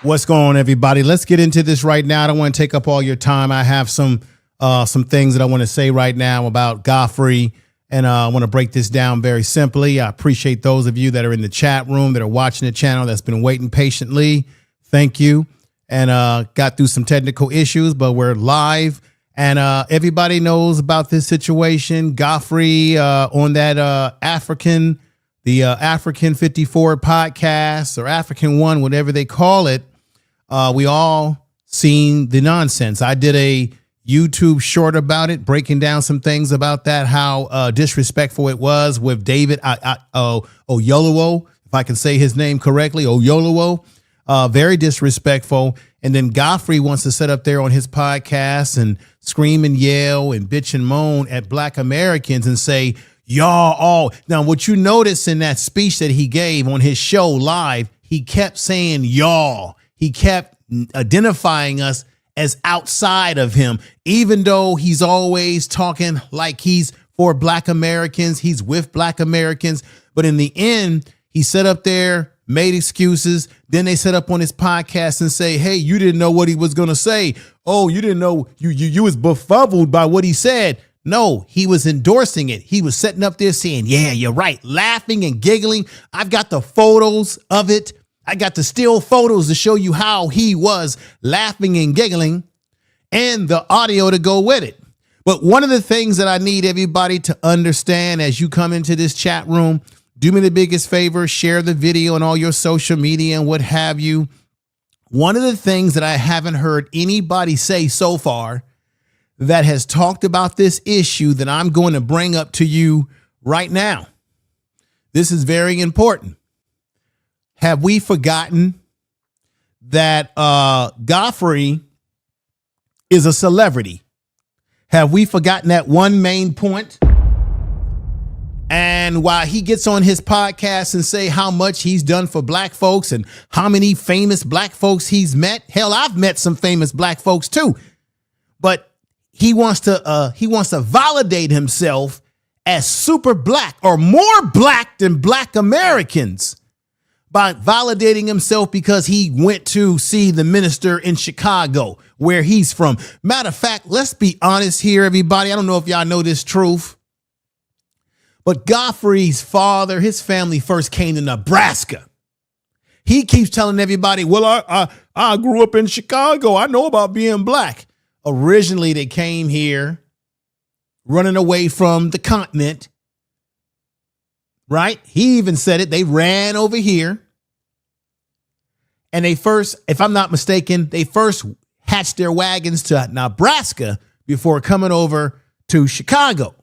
What's going on, everybody? Let's get into this right now. I don't want to take up all your time. I have some things that I want to say right now about Godfrey, and I want to break this down very simply. I appreciate those of you that are in the chat room, that are watching the channel, that's been waiting patiently. Thank you. And got through some technical issues, but we're live, and everybody knows about this situation. Godfrey on that African 54 podcast, or African One, whatever they call it. We all seen the nonsense. I did a YouTube short about it, breaking down some things about that, how disrespectful it was with David Oyelowo, if I can say his name correctly, Oyelowo. Very disrespectful. And then Godfrey wants to sit up there on his podcast and scream and yell and bitch and moan at Black Americans and say, y'all all. Now, what you notice in that speech that he gave on his show live, he kept saying y'all. He kept identifying us as outside of him, even though he's always talking like he's for Black Americans. He's with Black Americans. But in the end, he sat up there, made excuses. Then they set up on his podcast and say, hey, you didn't know what he was going to say. Oh, you didn't know, you was befuddled by what he said. No, he was endorsing it. He was sitting up there saying, yeah, you're right, laughing and giggling. I've got the photos of it. I got the still photos to show you how he was laughing and giggling, and the audio to go with it. But one of the things that I need everybody to understand as you come into this chat room, do me the biggest favor, share the video on all your social media and what have you. One of the things that I haven't heard anybody say so far that has talked about this issue that I'm going to bring up to you right now. This is very important. Have we forgotten that Godfrey is a celebrity? Have we forgotten that one main point? And while he gets on his podcast and say how much he's done for Black folks and how many famous Black folks he's met, hell, I've met some famous Black folks too. But he wants to validate himself as super Black or more Black than Black Americans by validating himself because he went to see the minister in Chicago, where he's from. Matter of fact, let's be honest here, everybody. I don't know if y'all know this truth, but Godfrey's father, his family first came to Nebraska. He keeps telling everybody, well, I grew up in Chicago. I know about being Black. Originally, they came here running away from the continent. Right? He even said it. They ran over here. And they first, if I'm not mistaken, they first hatched their wagons to Nebraska before coming over to Chicago.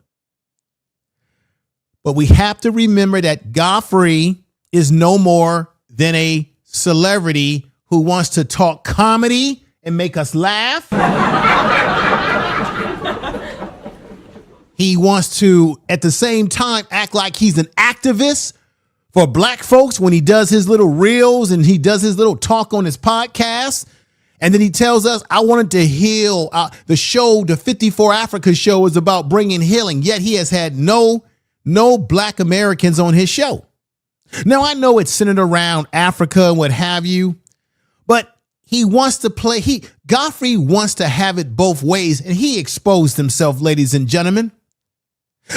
But we have to remember that Godfrey is no more than a celebrity who wants to talk comedy and make us laugh. He wants to, at the same time, act like he's an activist for Black folks when he does his little reels and he does his little talk on his podcast. And then he tells us, I wanted to heal. The show, the 54 Africa show, is about bringing healing. Yet he has had no Black Americans on his show. Now, I know it's centered around Africa and what have you, but he wants to play. Godfrey wants to have it both ways. And he exposed himself, ladies and gentlemen.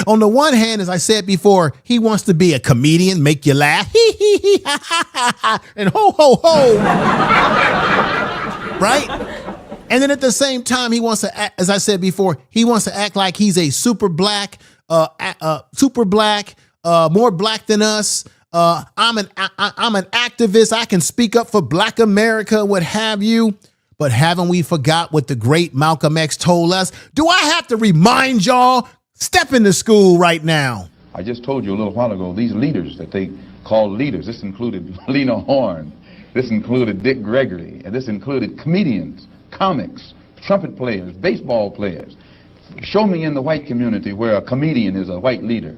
On the one hand, as I said before, he wants to be a comedian, make you laugh, hee hee hee, ha ha ha ha, and ho ho ho, right? And then at the same time, he wants to act, as I said before, he wants to act like he's a super Black, more Black than us. I'm an activist. I can speak up for Black America, what have you. But haven't we forgot what the great Malcolm X told us? Do I have to remind y'all? Step into school right now. I just told you a little while ago, these leaders that they call leaders, this included Lena Horne, this included Dick Gregory, and this included comedians, comics, trumpet players, baseball players. Show me in the white community where a comedian is a white leader.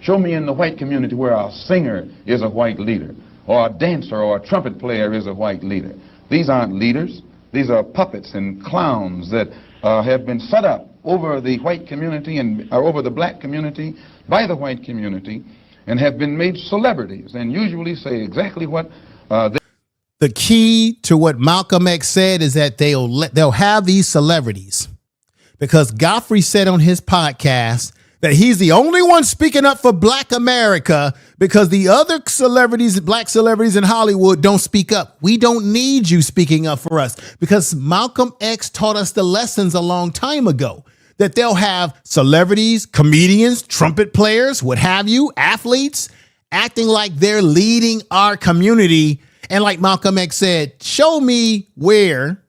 Show me in the white community where a singer is a white leader, or a dancer or a trumpet player is a white leader. These aren't leaders. These are puppets and clowns that have been set up over the white community and over the Black community by the white community and have been made celebrities and usually say exactly what they the key to what Malcolm X said is that they'll have these celebrities, because Godfrey said on his podcast that he's the only one speaking up for Black America because the other celebrities, Black celebrities in Hollywood, don't speak up. We don't need you speaking up for us, because Malcolm X taught us the lessons a long time ago, that they'll have celebrities, comedians, trumpet players, what have you, athletes, acting like they're leading our community. And like Malcolm X said, show me where,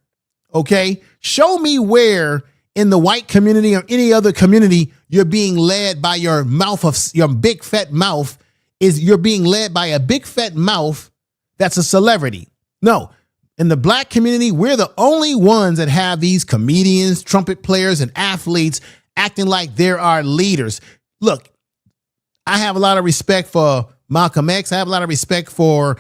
okay, show me where in the white community or any other community you're being led by your mouth of your big fat mouth you're being led by a big fat mouth that's a celebrity. No, in the Black community, we're the only ones that have these comedians, trumpet players, and athletes acting like they're our leaders. Look, I have a lot of respect for Malcolm X. I have a lot of respect for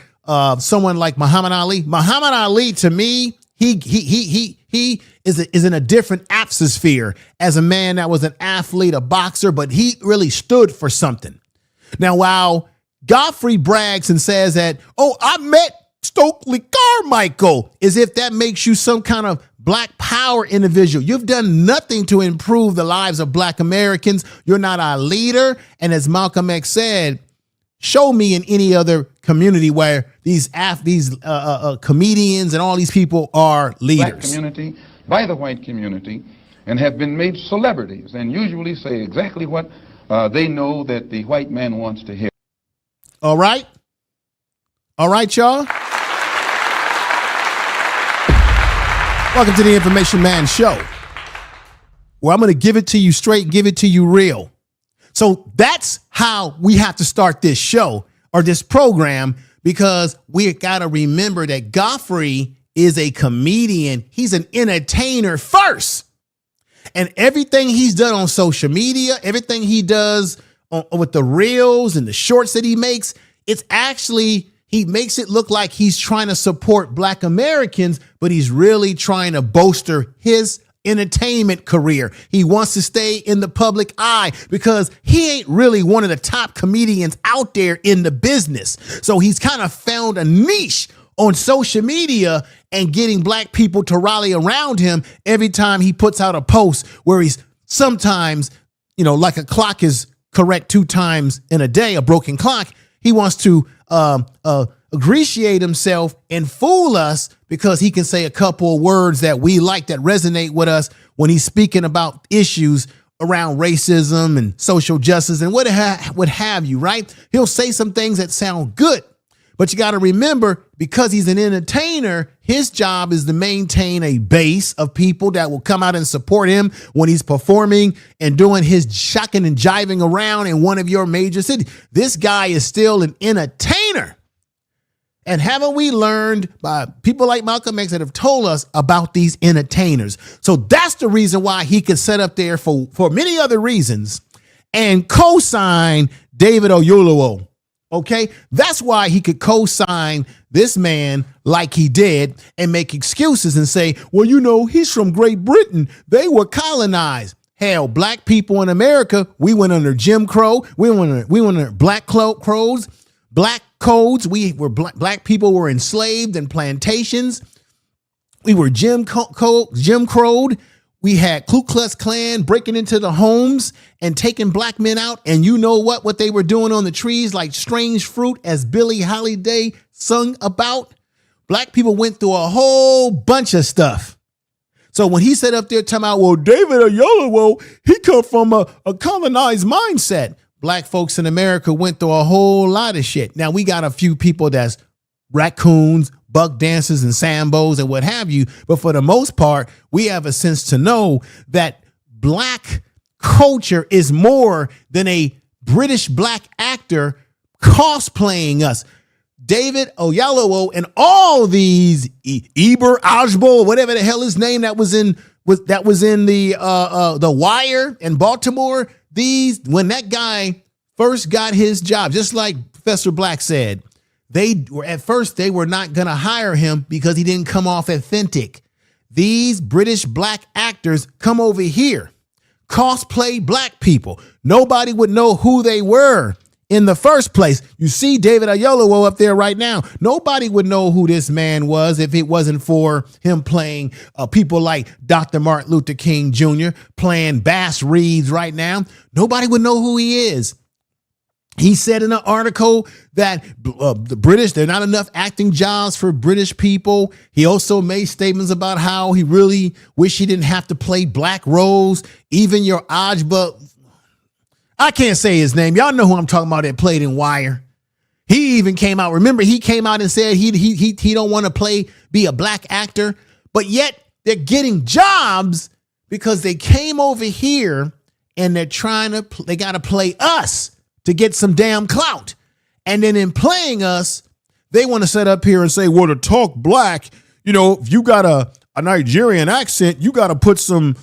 someone like Muhammad Ali. Muhammad Ali, to me, he is in a different atmosphere as a man that was an athlete, a boxer, but he really stood for something. Now, while Godfrey brags and says that, oh, I met Stokely Carmichael, as if that makes you some kind of Black power individual. You've done nothing to improve the lives of Black Americans. You're not our leader. And as Malcolm X said, show me in any other community where these comedians and all these people are leaders. Black community, by the white community, and have been made celebrities, and usually say exactly what they know that the white man wants to hear. All right. All right, y'all. Welcome to the Information Man Show, where I'm going to give it to you straight, give it to you real. So that's how we have to start this show or this program, because we got to remember that Godfrey is a comedian. He's an entertainer first. And everything he's done on social media, everything he does with the reels and the shorts that he makes, it's actually, he makes it look like he's trying to support Black Americans, but he's really trying to bolster his entertainment career. He wants to stay in the public eye because he ain't really one of the top comedians out there in the business. So he's kind of found a niche on social media and getting Black people to rally around him every time he puts out a post where he's sometimes, you know, like a clock is correct 2 times in a day, a broken clock. He wants to ingratiate himself and fool us because he can say a couple of words that we like, that resonate with us when he's speaking about issues around racism and social justice and what have you, right? He'll say some things that sound good, but you got to remember, because he's an entertainer, his job is to maintain a base of people that will come out and support him when he's performing and doing his shocking and jiving around in one of your major cities. This guy is still an entertainer. And haven't we learned by people like Malcolm X that have told us about these entertainers? So that's the reason why he could set up there for many other reasons and co-sign David Oyelowo. Okay, that's why he could co-sign this man like he did and make excuses and say, well, you know, he's from Great Britain. They were colonized. Hell, Black people in America, we went under Jim Crow. We went under Black Crows, Black codes. We were Black people were enslaved in plantations. We were Jim Crowed. We had Ku Klux Klan breaking into the homes and taking Black men out. And you know what they were doing on the trees, like strange fruit, as Billie Holiday sung about? Black people went through a whole bunch of stuff. So when he said up there talking about, well, David Oyelowo, he come from a colonized mindset. Black folks in America went through a whole lot of shit. Now, we got a few people that's raccoons, buck dancers, and sambos and what have you. But for the most part, we have a sense to know that Black culture is more than a British Black actor cosplaying us. David Oyelowo and all these Eber Ajbo, whatever the hell his name that was in the Wire in Baltimore. When that guy first got his job, just like Professor Black said, at first they were not going to hire him because he didn't come off authentic. These British Black actors come over here, cosplay Black people. Nobody would know who they were in the first place. You see David Oyelowo up there right now. Nobody would know who this man was if it wasn't for him playing people like Dr. Martin Luther King Jr., playing bass reeds right now. Nobody would know who he is. He said in an article that the British, there are not enough acting jobs for British people. He also made statements about how he really wish he didn't have to play Black Rose. Even your Ajba, I can't say his name. Y'all know who I'm talking about that played in Wire. He even came out. Remember, he came out and said he don't want to be a black actor, but yet they're getting jobs because they came over here and they got to play us to get some damn clout. And then in playing us, they want to set up here and say, well, to talk black, if you got a Nigerian accent, you got to put some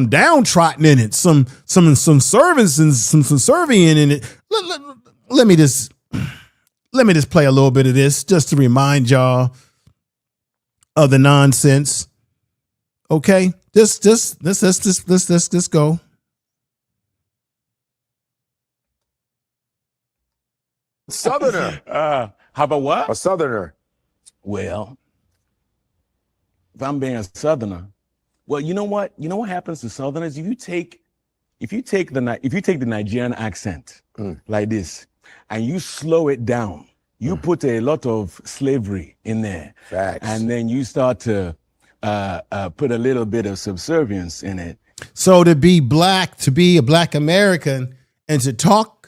downtrodden in it, some servants and some subservient in it. Let me just play a little bit of this just to remind y'all of the nonsense. Okay, let's go. Southerner. How about what? A Southerner. Well, if I'm being a Southerner, well, you know what? You know what happens to Southerners? If you take the Nigerian accent like this, and you slow it down, you put a lot of slavery in there. Facts. And then you start to put a little bit of subservience in it. So to be black, to be a black American, and to talk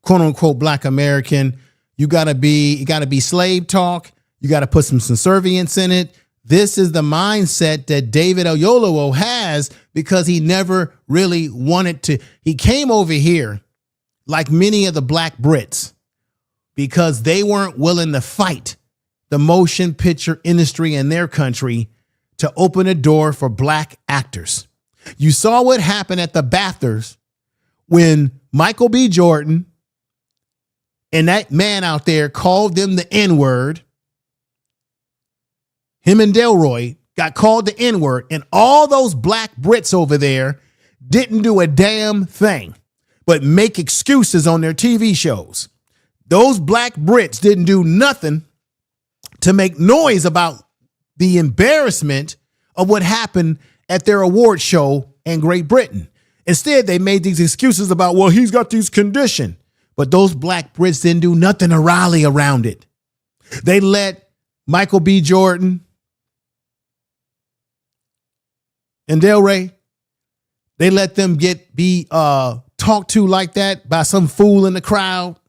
quote unquote black American, you gotta be slave talk. You gotta put some subservience in it. This is the mindset that David Oyelowo has because he never really wanted to. He came over here like many of the black Brits because they weren't willing to fight the motion picture industry in their country to open a door for black actors. You saw what happened at the BAFTAs when Michael B. Jordan and that man out there called them the N-word. Him and Delroy got called the N-word, and all those black Brits over there didn't do a damn thing but make excuses on their TV shows. Those black Brits didn't do nothing to make noise about the embarrassment of what happened at their award show in Great Britain. Instead, they made these excuses about, well, he's got these conditions. But those black Brits didn't do nothing to rally around it. They let Michael B. Jordan and Delroy, they let them be talked to like that by some fool in the crowd.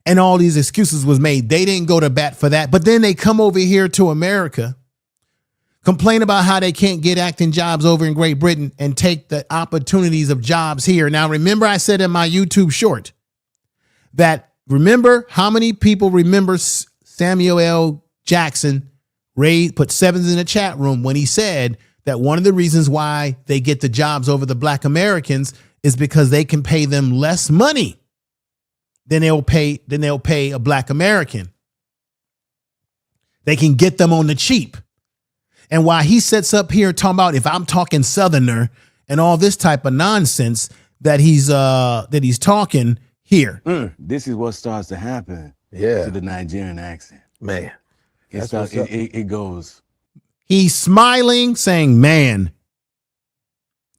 And all these excuses was made. They didn't go to bat for that. But then they come over here to America, complain about how they can't get acting jobs over in Great Britain and take the opportunities of jobs here. Now, remember I said in my YouTube short that remember how many people remember Samuel L. Jackson put sevens in the chat room when he said that one of the reasons why they get the jobs over the black Americans is because they can pay them less money than they'll pay a black American. They can get them on the cheap. And why he sets up here talking about if I'm talking Southerner and all this type of nonsense that he's talking here. This is what starts to happen to the Nigerian accent. Man. It goes. He's smiling, saying, man.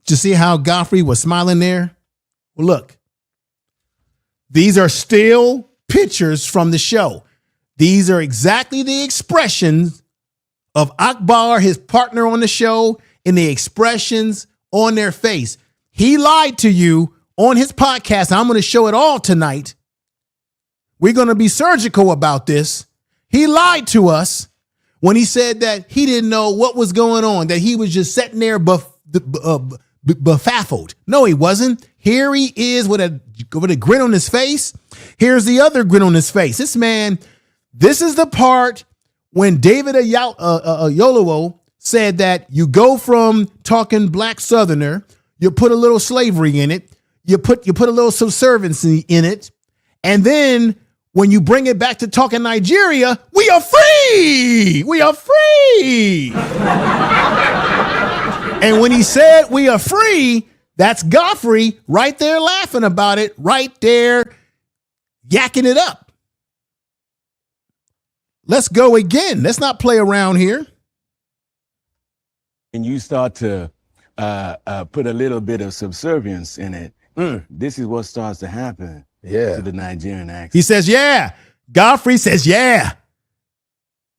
Did you see how Godfrey was smiling there? Well, look, these are still pictures from the show. These are exactly the expressions of Akbar, his partner on the show, and the expressions on their face. He lied to you on his podcast. I'm going to show it all tonight. We're going to be surgical about this. He lied to us when he said that he didn't know what was going on, that he was just sitting there befuddled. No, he wasn't. Here he is with a grin on his face. Here's the other grin on his face. This is the part when David Oyelowo said that you go from talking black Southerner, you put a little slavery in it, you put a little subserviency in it, and then when you bring it back to talking Nigeria, we are free. We are free. And when he said we are free, That's Godfrey right there laughing about it, right there yakking it up. Let's go again. Let's not play around here. And you start to put a little bit of subservience in it. This is what starts to happen to the Nigerian accent. He says, yeah. Godfrey says, yeah.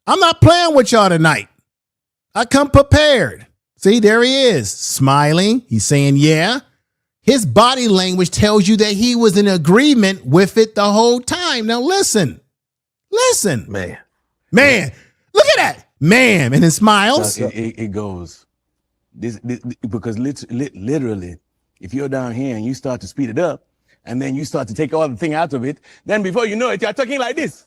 I'm not playing with y'all tonight. I come prepared. See, there he is, smiling. He's saying, yeah. His body language tells you that he was in agreement with it the whole time. Now, listen. Man. Look at that. Man, and it smiles. It goes, this because literally, if you're down here and you start to speed it up, and then you start to take all the thing out of it, then before you know it, you're talking like this.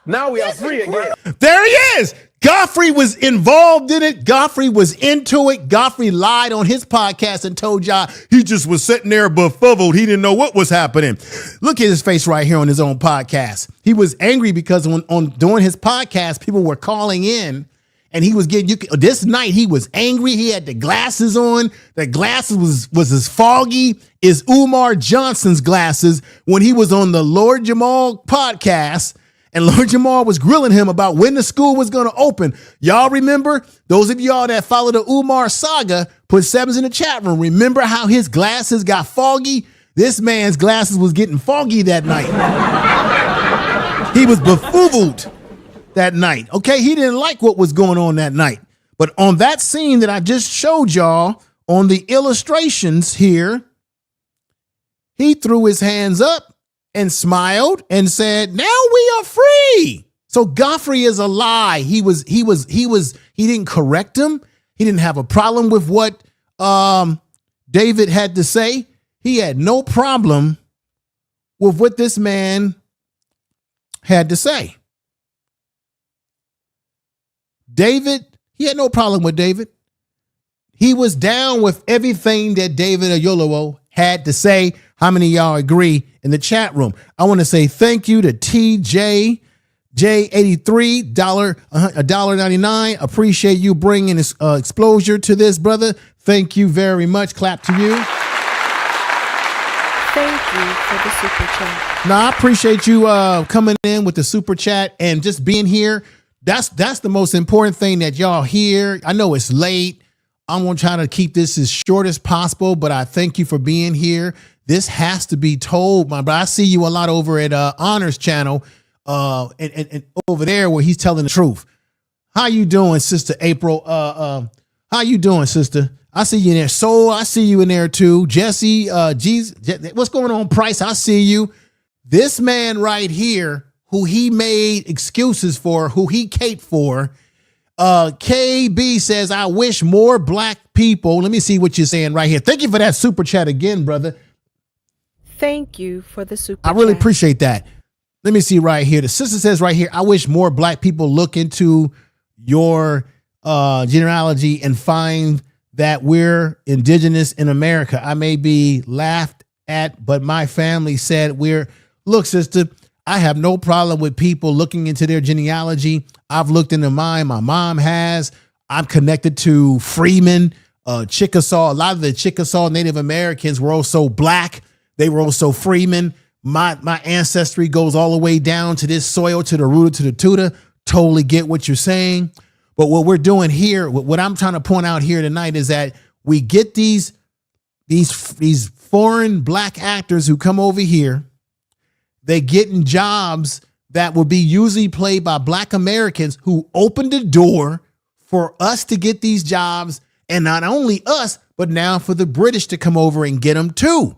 Now we are free again. There he is. Godfrey was involved in it. Godfrey was into it. Godfrey lied on his podcast and told y'all he just was sitting there befuddled. He didn't know what was happening. Look at his face right here on his own podcast. He was angry because on doing his podcast, people were calling in and he was getting, this night he was angry. He had the glasses on. The glasses was as foggy as Umar Johnson's glasses when he was on the Lord Jamal podcast. And Lord Jamal was grilling him about when the school was going to open. Y'all remember? Those of y'all that follow the Umar saga, put sevens in the chat room. Remember how his glasses got foggy? This man's glasses was getting foggy that night. He was befuddled that night. Okay, he didn't like what was going on that night. But on that scene that I just showed y'all on the illustrations here, he threw his hands up and smiled and said, now we are free. So Godfrey is a lie. He didn't correct him. He didn't have a problem with what David had to say. He had no problem with what this man had to say. David, he had no problem with David. He was down with everything that David Oyelowo had to say. How many of y'all agree in the chat room? I want to say thank you to TJ J83, $1.99. Appreciate you bringing this exposure to this, brother. Thank you very much. Clap to you. Thank you for the super chat. No, I appreciate you coming in with the super chat and just being here. That's the most important thing that y'all hear. I know it's late. I'm going to try to keep this as short as possible, but I thank you for being here. This has to be told, my brother. I see you a lot over at Honor's channel and over there where he's telling the truth. How you doing, Sister April? How you doing, sister? I see you in there. Soul, I see you in there too. Jesse, what's going on, Price? I see you. This man right here, who he made excuses for, who he caped for, KB says, I wish more black people. Let me see what you're saying right here. Thank you for that super chat again, brother. Thank you for the super I really chat. appreciate that. Let me see right here. The sister says right here, I wish more black people look into your genealogy and find that we're indigenous in America. I may be laughed at, but my family said look, sister, I have no problem with people looking into their genealogy. I've looked into mine. My mom has. I'm connected to Freeman, Chickasaw. A lot of the Chickasaw Native Americans were also black. They were also Freeman. My ancestry goes all the way down to this soil, to the rooter, to the tutor. Totally get what you're saying. But what we're doing here, what I'm trying to point out here tonight is that we get these foreign black actors who come over here. They get in jobs that would be usually played by black Americans who opened the door for us to get these jobs. And not only us, but now for the British to come over and get them too.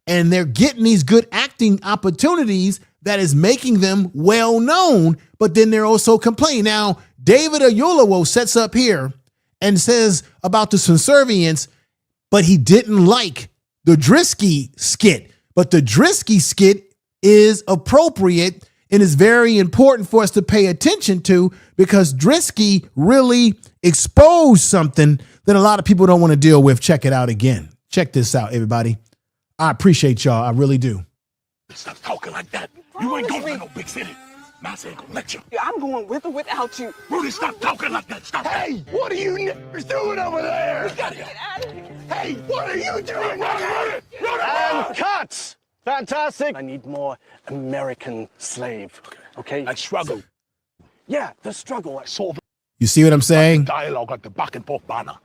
And they're getting these good acting opportunities that is making them well known, but then they're also complaining. Now, David Oyelowo sets up here and says about the subservience, but he didn't like the Drisky skit. But the Drisky skit is appropriate and is very important for us to pay attention to, because Drisky really exposed something that a lot of people don't want to deal with. Check it out again. Check this out, everybody. I appreciate y'all. I really do. Stop talking like that. You ain't going to no big city. Master ain't gonna let you. Yeah, I'm going with or without you. Rudy, stop talking like that. Stop. Hey, what are you niggers doing over there? Get out of here. Hey, what are you doing? And cut! Fantastic. I need more American slave. Okay? That struggle. Yeah, the struggle. I saw You see what I'm saying? dialogue like the back and forth banner.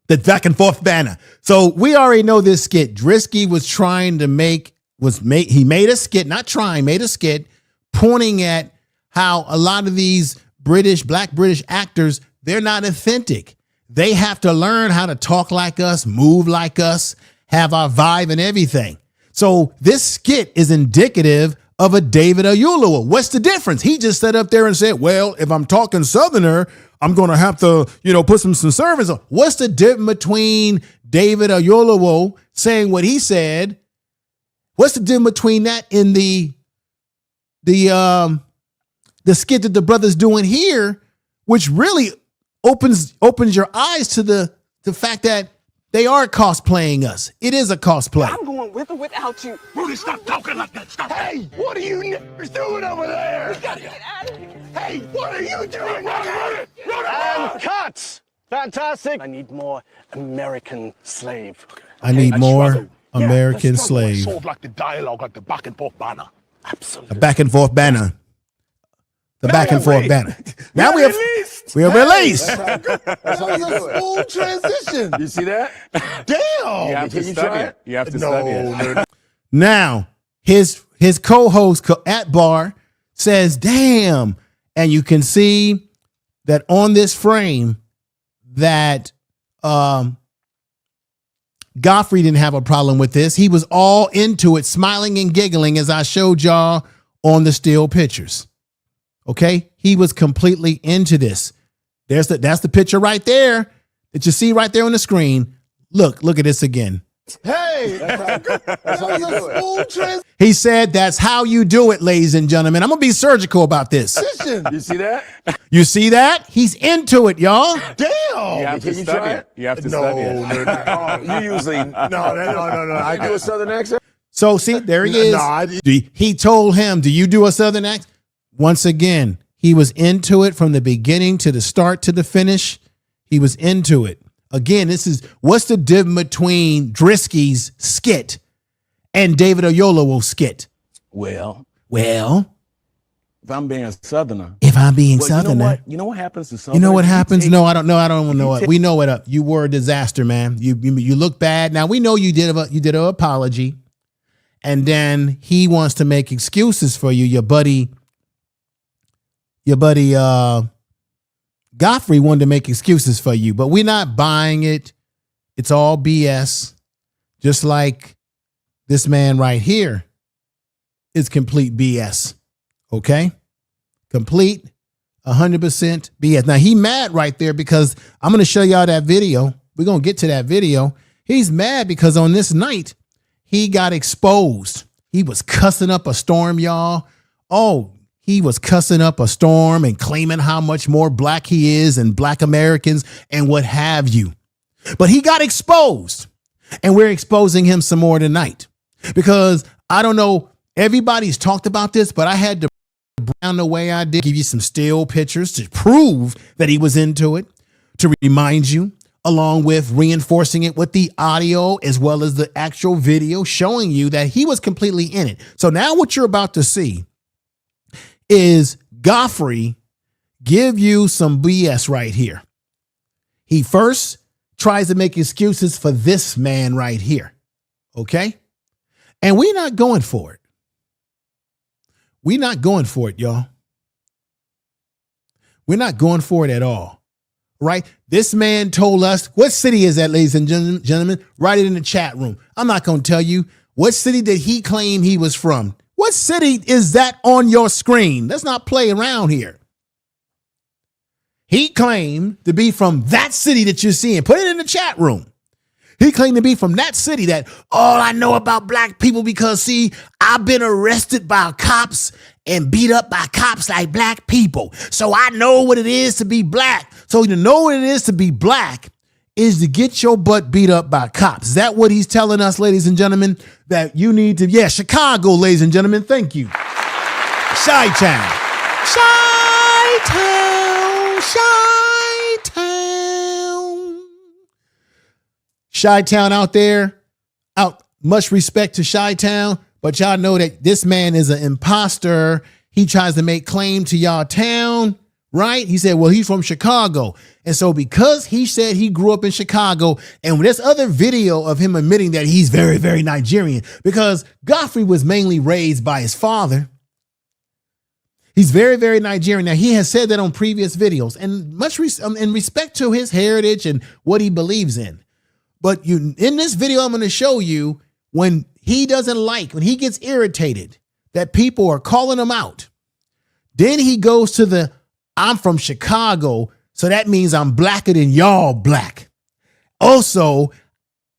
The back and forth banner. So we already know this skit. Drisky was trying to made a skit, not trying, made a skit pointing at how a lot of these black British actors, they're not authentic. They have to learn how to talk like us, move like us, have our vibe and everything. So this skit is indicative of a David Oyelowo. What's the difference? He just sat up there and said, well, if I'm talking Southerner, I'm going to have to, put some service on. What's the difference between David Oyelowo saying what he said? What's the difference between that and the skit that the brother's doing here, which really opens your eyes to the fact that they are cosplaying us. It is a cosplay. I'm going with or without you. Rudy, stop talking like that. Stop. Hey, what are you niggers doing over there? Hey, what are you doing? And cut! Fantastic. I need more American slave. I need more American I slave. saw like the dialogue like the back and forth banner. Absolutely. A back and forth banner. The back and forth banner. Now we are released. That's how you do it. Smooth transition. You see that? Damn. You have to study it. You have to study it. Now his co-host at bar says, damn. And you can see that on this frame that Godfrey didn't have a problem with this. He was all into it, smiling and giggling as I showed y'all on the still pictures. Okay, he was completely into this. That's the picture right there that you see right there on the screen. Look at this again. Hey, that's how you do it. He said, that's how you do it, ladies and gentlemen. I'm going to be surgical about this. You see that? You see that? He's into it, y'all. Damn. You have to study it. You have to study it. You usually no. I do a Southern accent. So see, there he is. No, He told him, do you do a Southern accent? Once again, he was into it from the beginning to the start to the finish. He was into it. Again, what's the difference between Drisky's skit and David Oyelowo's skit? Well, if I'm being a Southerner. Southerner. You know what happens to Southerners? You know what happens? No, I don't know. I don't know what. We know it up. You were a disaster, man. You look bad. Now we know you did an apology, and then he wants to make excuses for you. Your buddy Godfrey wanted to make excuses for you, but we're not buying it. It's all BS. Just like this man right here is complete BS. Okay? Complete 100% BS. Now he mad right there because I'm going to show y'all that video. We're going to get to that video. He's mad because on this night he got exposed. He was cussing up a storm, y'all. Oh, he was cussing up a storm and claiming how much more black he is and black Americans and what have you. But he got exposed, and we're exposing him some more tonight because I don't know. Everybody's talked about this, but I had to brown the way I did, give you some still pictures to prove that he was into it, to remind you, along with reinforcing it with the audio as well as the actual video showing you that he was completely in it. So now what you're about to see is Godfrey give you some BS right here. He first tries to make excuses for this man right here. Okay? And we're not going for it. We're not going for it, y'all. We're not going for it at all. Right? This man told us, what city is that, ladies and gentlemen? Write it in the chat room. I'm not going to tell you. What city did he claim he was from? What city is that on your screen? Let's not play around here. He claimed to be from that city that you're seeing. Put it in the chat room. He claimed to be from that city that all I know about black people because, see, I've been arrested by cops and beat up by cops like black people. So I know what it is to be black. So to know what it is to be black is to get your butt beat up by cops. Is that what he's telling us, ladies and gentlemen? That you need to, Chicago, ladies and gentlemen, thank you. Chi-Town. Chi-Town. Chi-Town. Chi-Town out there, much respect to Chi-Town, but y'all know that this man is an imposter. He tries to make claim to y'all town, right? He said, well, he's from Chicago. And so because he said he grew up in Chicago, and this other video of him admitting that he's very, very Nigerian, because Godfrey was mainly raised by his father. He's very, very Nigerian. Now, he has said that on previous videos, and much in respect to his heritage and what he believes in. But in this video, I'm going to show you when he doesn't when he gets irritated that people are calling him out. Then he goes to I'm from Chicago, so that means I'm blacker than y'all black. Also,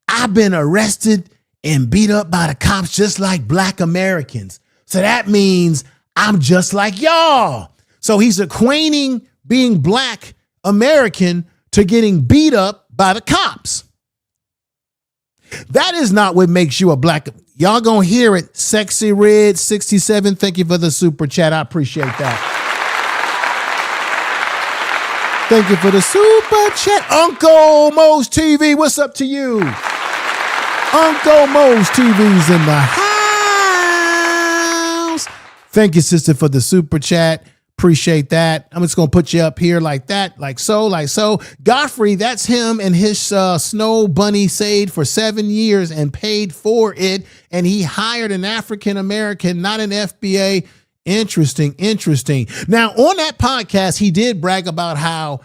I've been arrested and beat up by the cops just like black Americans. So that means I'm just like y'all. So he's equating being black American to getting beat up by the cops. That is not what makes you a black. Y'all gonna hear it. Sexy Red 67. Thank you for the super chat. I appreciate that. Thank you for the super chat. Uncle Mo's TV. What's up to you? Uncle Mo's TV's in the house. Thank you, sister, for the super chat. Appreciate that. I'm just going to put you up here like that, like so, like so. Godfrey, that's him, and his snow bunny saved for 7 years and paid for it. And he hired an African-American, not an FBA. Interesting, interesting. Now, on that podcast, he did brag about how,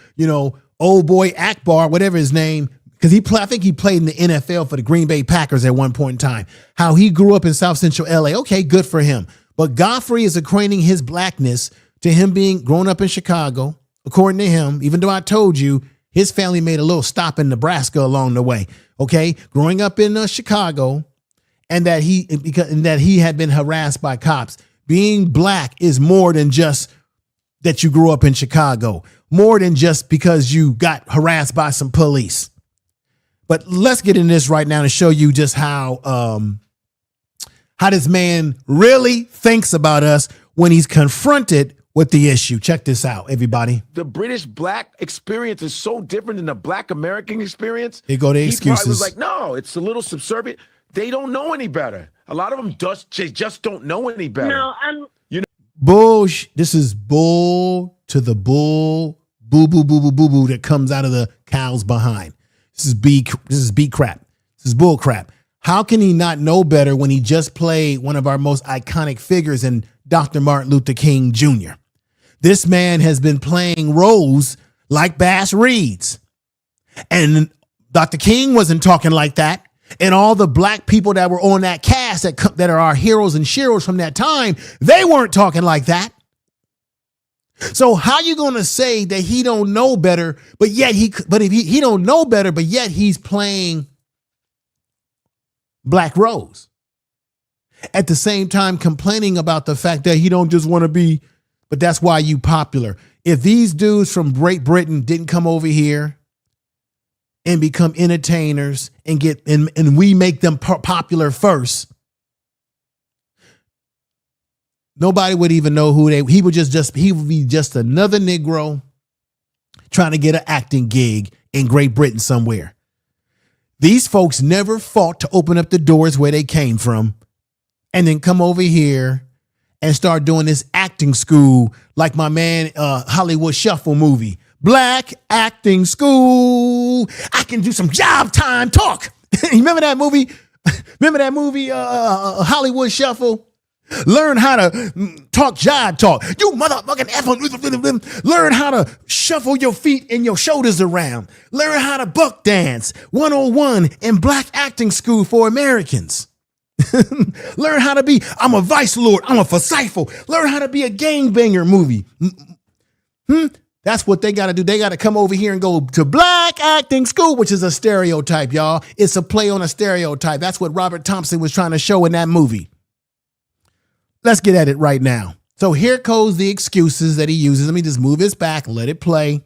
old boy Akbar, whatever his name, because I think he played in the NFL for the Green Bay Packers at one point in time, how he grew up in South Central LA. Okay, good for him. But Godfrey is equating his blackness to him being grown up in Chicago, according to him, even though I told you his family made a little stop in Nebraska along the way. Okay, growing up in Chicago, and that he had been harassed by cops. Being black is more than just that you grew up in Chicago, more than just because you got harassed by some police. But let's get into this right now to show you just how this man really thinks about us when he's confronted with the issue. Check this out, everybody. The British black experience is so different than the black American experience. Here go the excuses. He was like, no, it's a little subservient. They don't know any better. A lot of them just don't know any better. No, Bullsh. This is bull to the bull, boo boo boo boo boo boo that comes out of the cow's behind. This is B crap. This is bull crap. How can he not know better when he just played one of our most iconic figures in Dr. Martin Luther King Jr.? This man has been playing roles like Bass Reeves. And Dr. King wasn't talking like that. And all the black people that were on that cast that are our heroes and sheroes from that time, they weren't talking like that. So how you going to say that he don't know better, but yet if he don't know better, but yet he's playing Black Rose at the same time complaining about the fact that he don't just want to be, but that's why you popular. If these dudes from Great Britain didn't come over here and become entertainers and we make them popular first, nobody would even know who he would be just another Negro trying to get an acting gig in Great Britain somewhere. These folks never fought to open up the doors where they came from and then come over here and start doing this acting school like my man Hollywood Shuffle movie. Black acting school. I can do some job time talk. You remember that movie? Hollywood Shuffle? Learn how to talk jive talk. You motherfucking F. Learn how to shuffle your feet and your shoulders around. Learn how to buck dance. 101 in Black acting school for Americans. Learn how to be, I'm a vice lord. I'm a Forsythful. Learn how to be a gangbanger movie. That's what they got to do. They got to come over here and go to Black acting school, which is a stereotype, y'all. It's a play on a stereotype. That's what Robert Thompson was trying to show in that movie. Let's get at it right now. So here goes the excuses that he uses. Let me just move his back, let it play.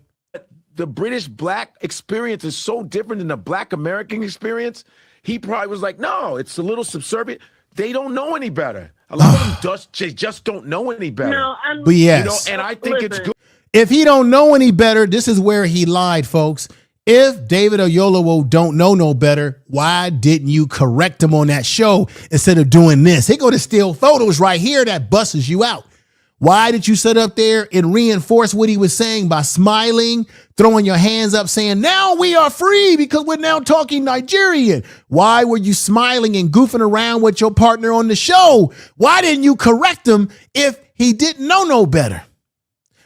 The British black experience is so different than the black American experience. He probably was like, no, it's a little subservient. They don't know any better. A lot of them just don't know any better. no, But yes. And I think it's good. If he don't know any better, this is where he lied, folks. If David Oyelowo don't know no better, why didn't you correct him on that show instead of doing this? He go to steal photos right here that busts you out. Why did you sit up there and reinforce what he was saying by smiling, throwing your hands up, saying, now we are free because we're now talking Nigerian? Why were you smiling and goofing around with your partner on the show? Why didn't you correct him if he didn't know no better?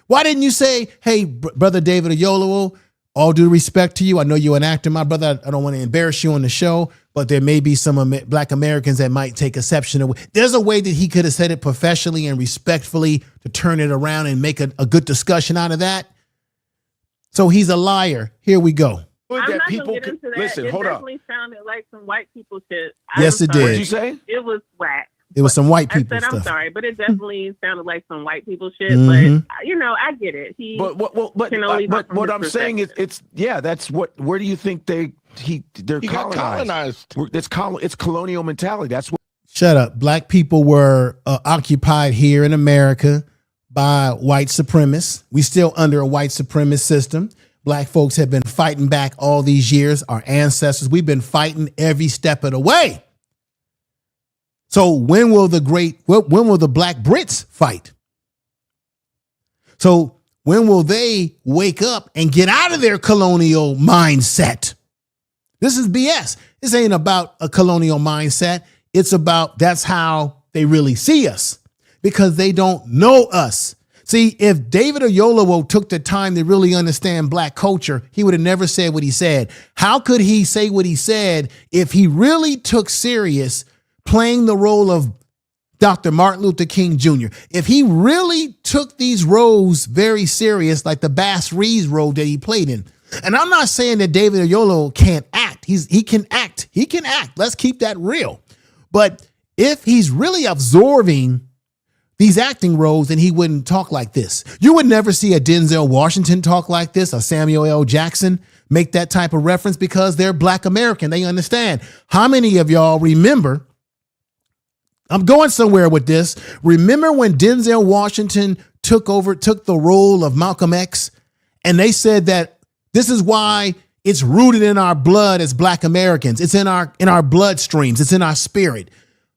Why didn't you say, hey, brother David Oyelowo, all due respect to you, I know you're an actor, my brother. I don't want to embarrass you on the show, but there may be some Black Americans that might take exception. There's a way that he could have said it professionally and respectfully to turn it around and make a good discussion out of that. So he's a liar. Here we go. I'm not gonna get into that. Listen, it hold on. definitely sounded like some white people shit. Yes, it did. What'd you say? It was whack. It was some white I people said, stuff. I'm sorry, but it definitely sounded like some white people shit. Mhm. But you know, I get it. He But can only talk from what his I'm saying is, perspective. that's what. Where do you think they're He got colonized? colonized. It's colonial mentality. That's what. Shut up. Black people were occupied here in America by white supremacists. We still under a white supremacist system. Black folks have been fighting back all these years. Our ancestors, we've been fighting every step of the way. So when will the Black Brits fight? So when will they wake up and get out of their colonial mindset? This is BS. This ain't about a colonial mindset. It's about that's how they really see us because they don't know us. See, if David Oyelowo took the time to really understand Black culture, he would have never said what he said. How could he say what he said if he really took serious playing the role of Dr. Martin Luther King Jr.? If he really took these roles very serious, like the Bass Reeves role that he played in. And I'm not saying that David Oyelowo can't act. He can act. He can act. Let's keep that real. But if he's really absorbing these acting roles, then he wouldn't talk like this. You would never see a Denzel Washington talk like this, or Samuel L. Jackson make that type of reference because they're Black American. They understand. How many of y'all remember? I'm going somewhere with this. Remember when Denzel Washington took the role of Malcolm X, and they said that this is why it's rooted in our blood as Black Americans. It's in our bloodstreams. It's in our spirit.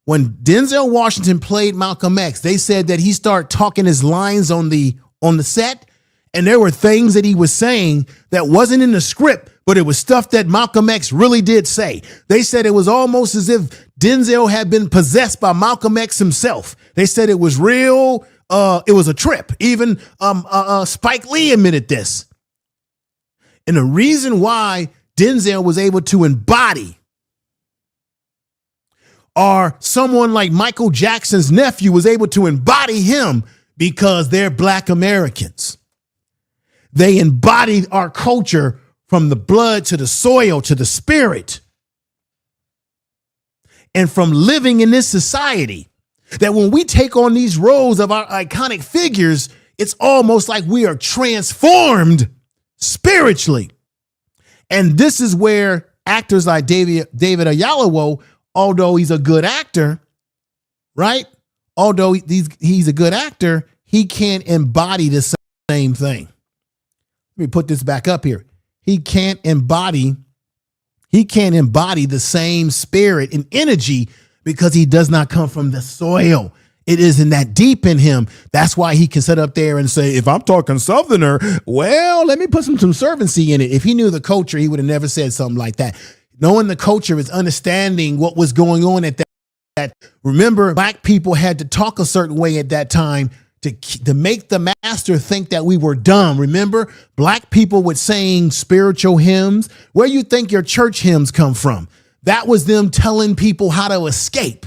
When Denzel Washington played Malcolm X, they said that he started talking his lines on the set, and there were things that he was saying that wasn't in the script, but it was stuff that Malcolm X really did say. They said it was almost as if Denzel had been possessed by Malcolm X himself. They said it was real. It was a trip. Even Spike Lee admitted this. And the reason why Denzel was able to embody, or someone like Michael Jackson's nephew was able to embody him, because they're Black Americans. They embodied our culture from the blood to the soil to the spirit. And from living in this society, that when we take on these roles of our iconic figures, it's almost like we are transformed spiritually. And this is where actors like David Oyelowo, although he's a good actor, right? Although he's a good actor, he can't embody the same thing. Let me put this back up here. He can't embody the same spirit and energy because he does not come from the soil. It isn't that deep in him. That's why he can sit up there and say, if I'm talking Southerner, well, let me put some conservancy in it. If he knew the culture, he would have never said something like that. Knowing the culture is understanding what was going on at that. Remember, Black people had to talk a certain way at that time to make the master think that we were dumb. Remember, Black people would sing spiritual hymns. Where you think your church hymns come from? That was them telling people how to escape.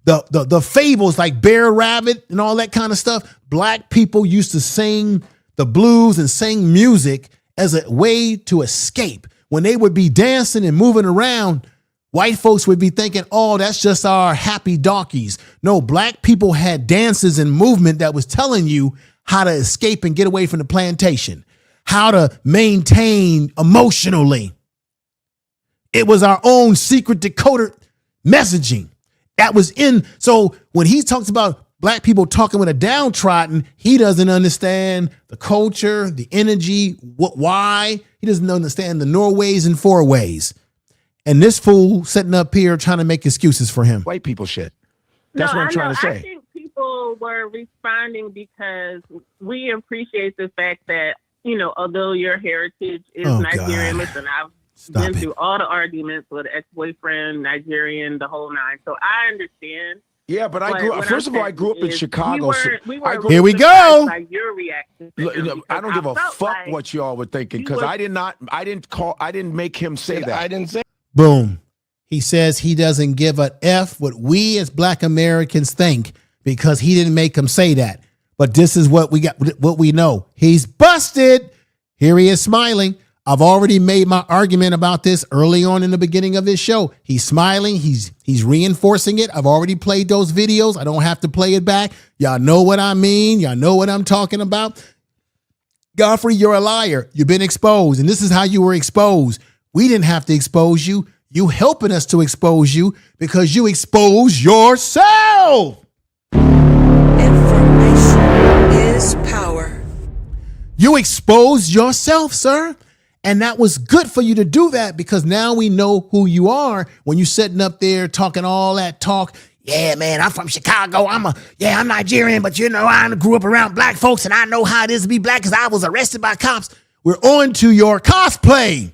The fables like Bear Rabbit and all that kind of stuff. Black people used to sing the blues and sing music as a way to escape. When they would be dancing and moving around, white folks would be thinking, oh, that's just our happy darkies. No, Black people had dances and movement that was telling you how to escape and get away from the plantation, how to maintain emotionally. It was our own secret decoded messaging that was in. So when he talks about black people talking with a downtrodden, he doesn't understand the culture, the energy, why. He doesn't understand the Norways and four ways. And this fool sitting up here trying to make excuses for him. White people shit. That's what I'm trying to say. I think people were responding because we appreciate the fact that, you know, although your heritage is Nigerian, listen, I've been through all the arguments with ex-boyfriend, Nigerian, the whole nine. So I understand. Yeah, but I grew up. First of all, I grew up in Chicago. Here we go. By your reaction. I don't give a fuck what y'all were thinking because I didn't make him say that. I didn't say. Boom. He says he doesn't give a F what we as black Americans think because he didn't make him say that. But this is what we got, what we know. He's busted. Here he is smiling. I've already made my argument about this early on in the beginning of this show. He's smiling. He's reinforcing it. I've already played those videos. I don't have to play it back. Y'all know what I mean. Y'all know what I'm talking about. Godfrey, you're a liar. You've been exposed. And this is how you were exposed. We didn't have to expose you. You helping us to expose you because you expose yourself. Information is power. You exposed yourself, sir. And that was good for you to do that because now we know who you are when you're sitting up there talking all that talk. Yeah, man, I'm from Chicago. I'm Nigerian, but you know, I grew up around black folks and I know how it is to be black because I was arrested by cops. We're on to your cosplay.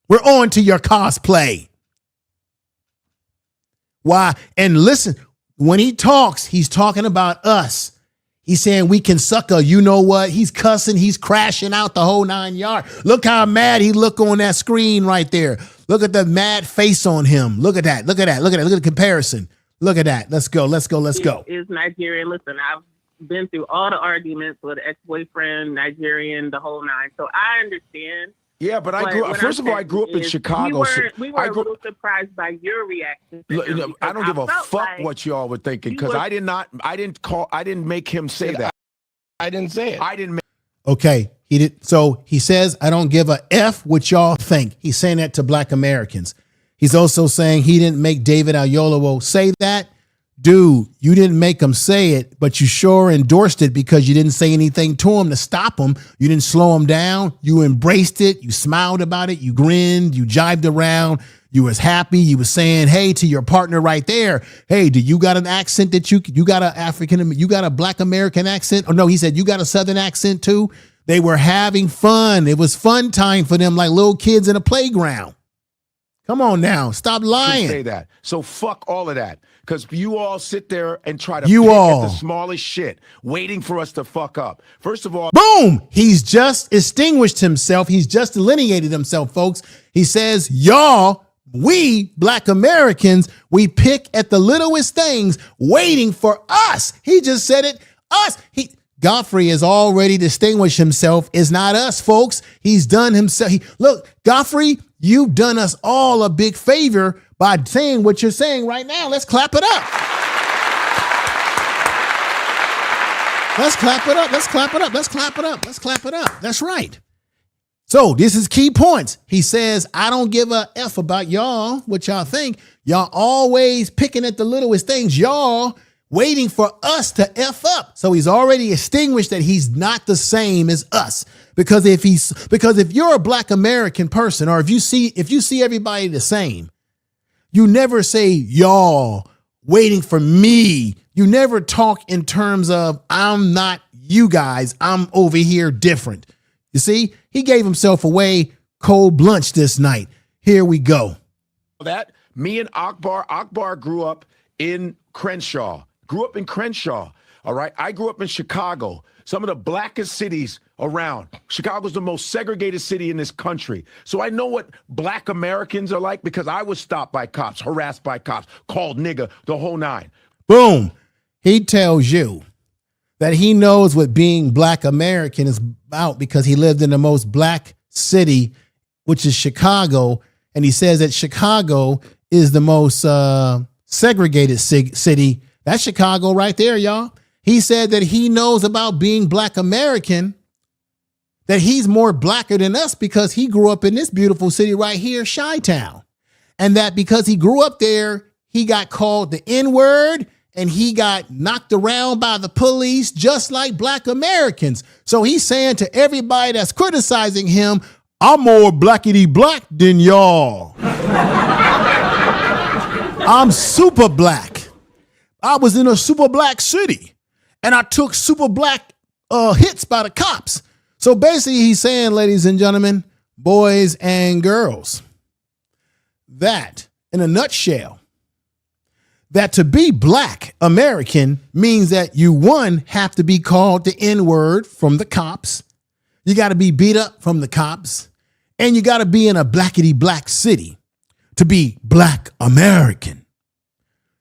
We're on to your cosplay. Why? And listen, when he talks, he's talking about us. He's saying we can sucker. You know what? He's cussing. He's crashing out the whole 9 yards. Look how mad he look on that screen right there. Look at the mad face on him. Look at that. Look at that. Look at that. Look at the comparison. Look at that. Let's go. Let's go. Let's go. Is Nigerian. Listen, I've been through all the arguments with ex-boyfriend, Nigerian, the whole nine. So I understand. Yeah, but I grew up. First of all, I grew up in Chicago. We were a little surprised by your reaction. I don't give a fuck what y'all were thinking because I didn't make him say that. I didn't say it. I didn't make. Okay, he did. So he says, I don't give a F what y'all think. He's saying that to black Americans. He's also saying he didn't make David Oyelowo say that. Dude, you didn't make him say it, but you sure endorsed it because you didn't say anything to him to stop him. You didn't slow him down. You embraced it. You smiled about it. You grinned. You jibed around. You was happy. You was saying, hey, to your partner right there. Hey, do you got an accent that you got you got a black American accent? Oh, no, he said, you got a Southern accent too. They were having fun. It was fun time for them like little kids in a playground. Come on now. Stop lying. Say that. So fuck all of that. Because you all sit there and try to pick at the smallest shit, waiting for us to fuck up. First of all, boom, he's just extinguished himself. He's just delineated himself, folks. He says, y'all, we black Americans, we pick at the littlest things, waiting for us. He just said it, us. Godfrey has already distinguished himself. It's not us, folks. He's done himself. Look, Godfrey, you've done us all a big favor by saying what you're saying right now. Let's clap it up. Let's clap it up. Let's clap it up. Let's clap it up. Let's clap it up. That's right. So this is key points. He says, I don't give a F about y'all, what y'all think. Y'all always picking at the littlest things. Y'all waiting for us to F up. So he's already extinguished that he's not the same as us. Because if you're a black American person, or if you see everybody the same, you never say y'all waiting for me. You never talk in terms of I'm not you guys. I'm over here different. You see, he gave himself away cold lunch this night. Here we go. That me and Akbar grew up in Crenshaw. All right. I grew up in Chicago, some of the blackest cities around. Chicago's the most segregated city in this country. So I know what black Americans are like because I was stopped by cops, harassed by cops, called nigga, the whole nine. Boom. He tells you that he knows what being black American is about because he lived in the most black city, which is Chicago. And he says that Chicago is the most segregated city. That's Chicago right there, y'all. He said that he knows about being black American, that he's more blacker than us because he grew up in this beautiful city right here, Chi-Town. And that because he grew up there, he got called the N-word and he got knocked around by the police just like black Americans. So he's saying to everybody that's criticizing him, I'm more blackity black than y'all. I'm super black. I was in a super black city and I took super black hits by the cops. So basically he's saying, ladies and gentlemen, boys and girls, that in a nutshell, that to be black American means that you, one, have to be called the N-word from the cops. You got to be beat up from the cops. And you got to be in a blackity black city to be black American.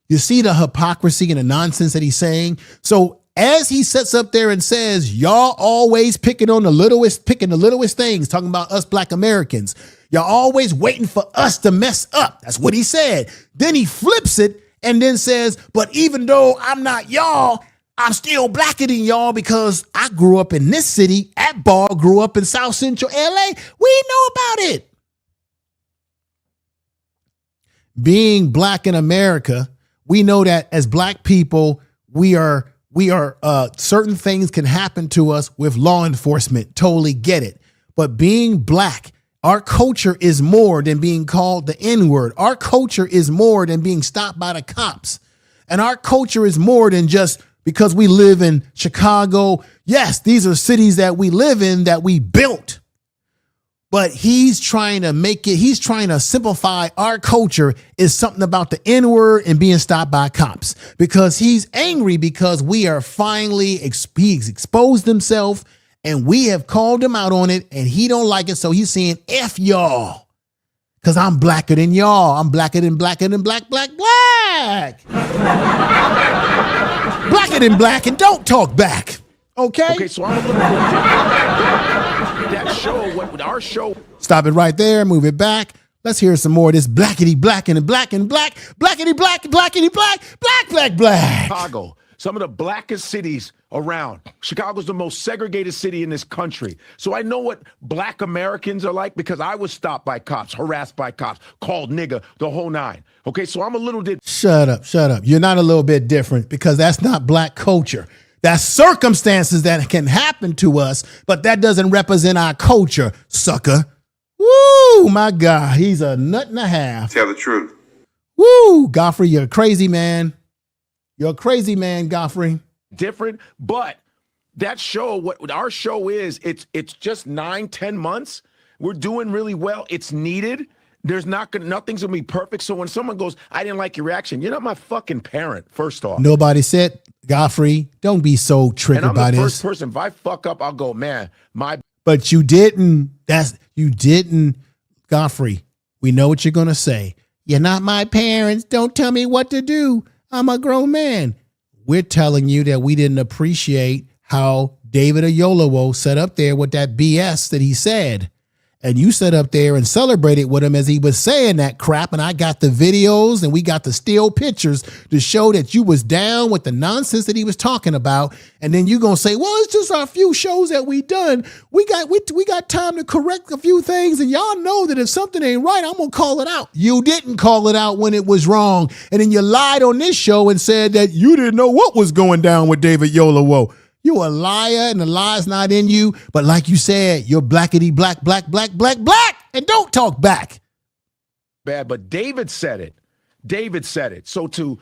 You see the hypocrisy and the nonsense that he's saying? So as he sits up there and says, y'all always picking the littlest things, talking about us black Americans. Y'all always waiting for us to mess up. That's what he said. Then he flips it and then says, but even though I'm not y'all, I'm still blacker than y'all because I grew up in this city. Atball grew up in South Central LA. We know about it. Being black in America, we know that as black people, we are certain things can happen to us with law enforcement. Totally get it. But being black, our culture is more than being called the N-word. Our culture is more than being stopped by the cops. And our culture is more than just because we live in Chicago. Yes, these are cities that we live in that we built. But he's trying to simplify our culture is something about the N-word and being stopped by cops. Because he's angry because we are finally, he's exposed himself and we have called him out on it and he don't like it. So he's saying, F y'all. Because I'm blacker than y'all. I'm blacker than black. Blacker than black and don't talk back. Okay? Okay, so I'm a little bit that show, our show. Stop it right there. Move it back. Let's hear some more of this blackity black and black and black, blackity black, blackity black, black. Chicago, some of the blackest cities around. Chicago's the most segregated city in this country. So I know what black Americans are like because I was stopped by cops, harassed by cops, called nigga, the whole nine. Okay, so I'm a little bit. Shut up. You're not a little bit different because that's not black culture. That's circumstances that can happen to us, but that doesn't represent our culture, sucker. Woo, my God, he's a nut and a half. Tell the truth. Woo, Godfrey, you're a crazy man. You're a crazy man, Godfrey. Different, but that show, what our show is, it's just 9-10 months. We're doing really well. It's needed. Nothing's gonna be perfect. So when someone goes, I didn't like your reaction, you're not my fucking parent, first off. Nobody said, Godfrey, don't be so triggered by this. And I'm the first person, if I fuck up, I'll go, man, But you didn't, Godfrey, we know what you're gonna say. You're not my parents, don't tell me what to do. I'm a grown man. We're telling you that we didn't appreciate how David Oyelowo sat up there with that BS that he said. And you sat up there and celebrated with him as he was saying that crap. And I got the videos and we got the still pictures to show that you was down with the nonsense that he was talking about. And then you're going to say, well, it's just our few shows that we done. We got time to correct a few things. And y'all know that if something ain't right, I'm going to call it out. You didn't call it out when it was wrong. And then you lied on this show and said that you didn't know what was going down with David Oyelowo. You a liar and the lie's not in you. But like you said, you're blackity black, and don't talk back. Bad, but David said it. So to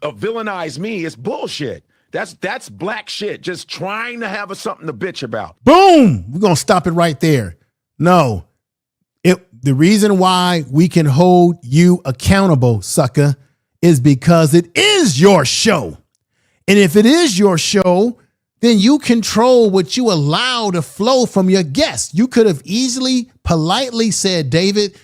villainize me is bullshit. That's black shit. Just trying to have something to bitch about. Boom. We're going to stop it right there. No. The reason why we can hold you accountable, sucker, is because it is your show. And if it is your show, then you control what you allow to flow from your guests. You could have easily, politely said, David,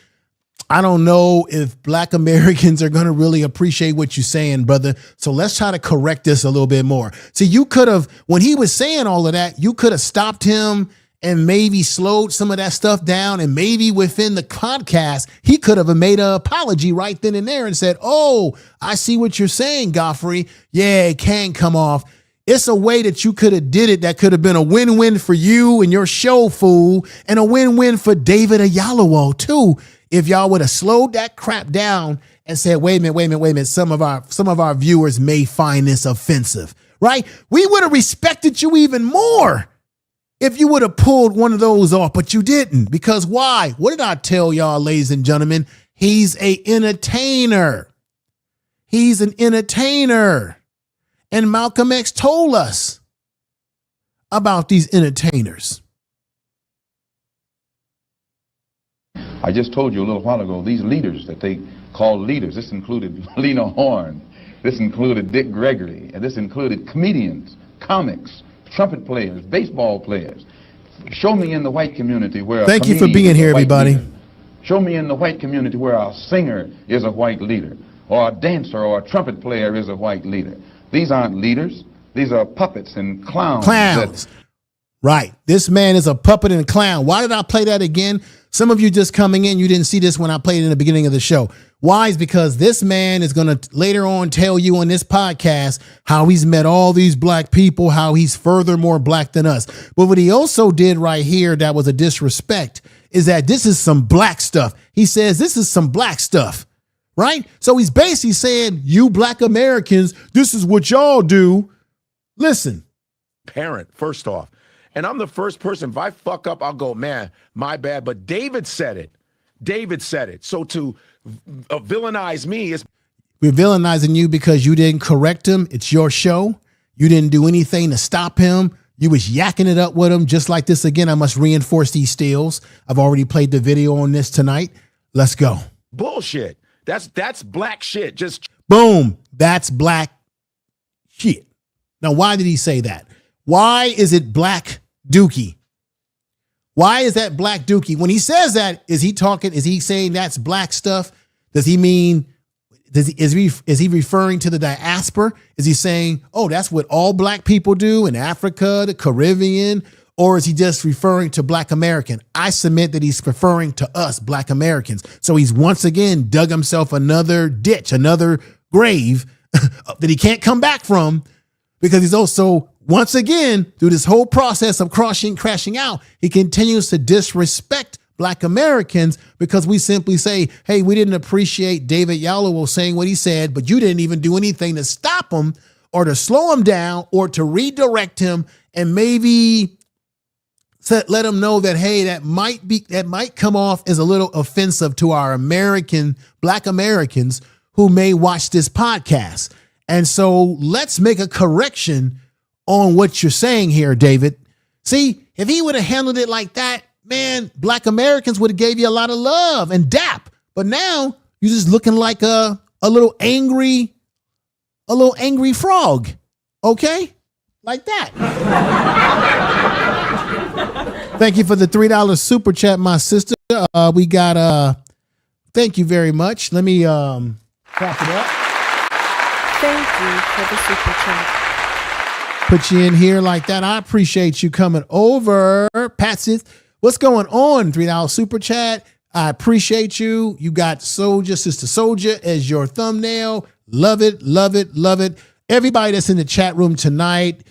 I don't know if black Americans are going to really appreciate what you're saying, brother. So let's try to correct this a little bit more. See, you could have, when he was saying all of that, you could have stopped him and maybe slowed some of that stuff down. And maybe within the podcast, he could have made an apology right then and there and said, oh, I see what you're saying, Godfrey. Yeah, it can come off. It's a way that you could have did it that could have been a win-win for you and your show, fool, and a win-win for David Oyelowo, too. if y'all would have slowed that crap down and said, wait a minute, some of our viewers may find this offensive, right? We would have respected you even more if you would have pulled one of those off, but you didn't. Because why? What did I tell y'all, ladies and gentlemen? He's an entertainer. He's an entertainer. And Malcolm X told us about these entertainers. I just told you a little while ago, these leaders that they call leaders, this included Lena Horne, this included Dick Gregory, and this included comedians, comics, trumpet players, baseball players. Show me in the white community where Thank you for being here, everybody. Show me in the white community where a singer is a white leader, or a dancer or a trumpet player is a white leader. These aren't leaders. These are puppets and clowns. Clowns. Right. This man is a puppet and a clown. Why did I play that again? Some of you just coming in, you didn't see this when I played it in the beginning of the show. Why? Is because this man is going to later on tell you on this podcast how he's met all these black people, how he's furthermore black than us. But what he also did right here that was a disrespect is that this is some black stuff. He says this is some black stuff. Right? So he's basically saying, you black Americans, this is what y'all do. Listen. Parent, first off. And I'm the first person, if I fuck up, I'll go, man, my bad. But David said it. David said it. So to villainize me is... We're villainizing you because you didn't correct him. It's your show. You didn't do anything to stop him. You was yakking it up with him. Just like this again, I must reinforce these stills. I've already played the video on this tonight. Let's go. Bullshit. That's black shit. Just boom. That's black shit. Now, why did he say that? Why is it black dookie? Why is that black dookie? When he says that, is he saying that's black stuff? Does he mean, is he referring to the diaspora? Is he saying, oh, that's what all black people do in Africa, the Caribbean? Or is he just referring to black American? I submit that he's referring to us, black Americans. So he's once again dug himself another ditch, another grave that he can't come back from, because he's also, once again, through this whole process of crashing out, he continues to disrespect black Americans because we simply say, hey, we didn't appreciate David Oyelowo saying what he said, but you didn't even do anything to stop him or to slow him down or to redirect him and maybe let them know that, hey, that might come off as a little offensive to our black Americans who may watch this podcast. And so let's make a correction on what you're saying here, David. See, if he would have handled it like that, man, black Americans would have gave you a lot of love and dap. But now you're just looking like a little angry frog. Okay? Like that. Thank you for the $3 super chat, my sister. We got thank you very much. Let me clap it up. Thank you for the super chat. Put you in here like that. I appreciate you coming over. Patsy, what's going on? $3 super chat. I appreciate you. You got Soldier, Sister Soldier as your thumbnail. Love it, love it, love it. Everybody that's in the chat room tonight.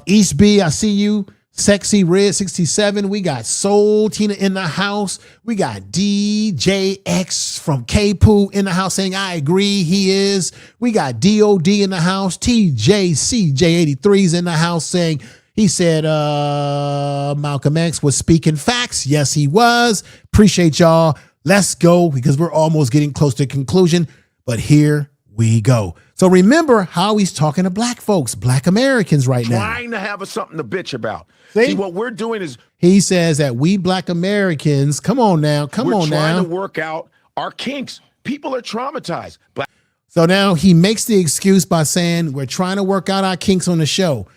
East B, I see you. Sexy Red 67. We got Soul Tina in the house. We got DJX from K-Poo in the house saying, I agree, he is. We got DOD in the house. TJCJ83's in the house saying, he said Malcolm X was speaking facts. Yes, he was. Appreciate y'all. Let's go because we're almost getting close to conclusion. But here we go. So remember how he's talking to black folks, black Americans right now. Trying to have something to bitch about. See, what we're doing is... He says that we black Americans, come on now. We're trying to work out our kinks. People are traumatized. So now he makes the excuse by saying we're trying to work out our kinks on the show.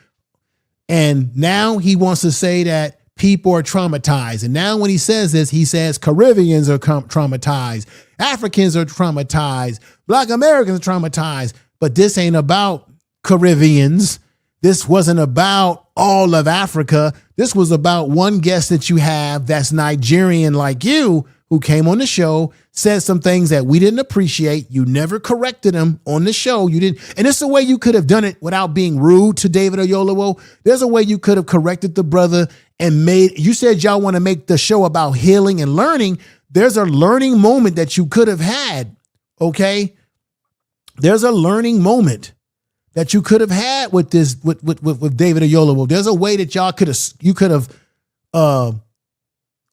And now he wants to say that people are traumatized. And now when he says this, he says Caribbeans are traumatized. Africans are traumatized. Black Americans are traumatized. But this ain't about Caribbeans. This wasn't about all of Africa. This was about one guest that you have that's Nigerian like you, who came on the show, said some things that we didn't appreciate. You never corrected him on the show. You didn't. And it's a way you could have done it without being rude to David Oyelowo. There's a way you could have corrected the brother and you said y'all want to make the show about healing and learning. there's a learning moment that you could have had. Okay. There's a learning moment that you could have had with this, with David Oyelowo. There's a way that you could have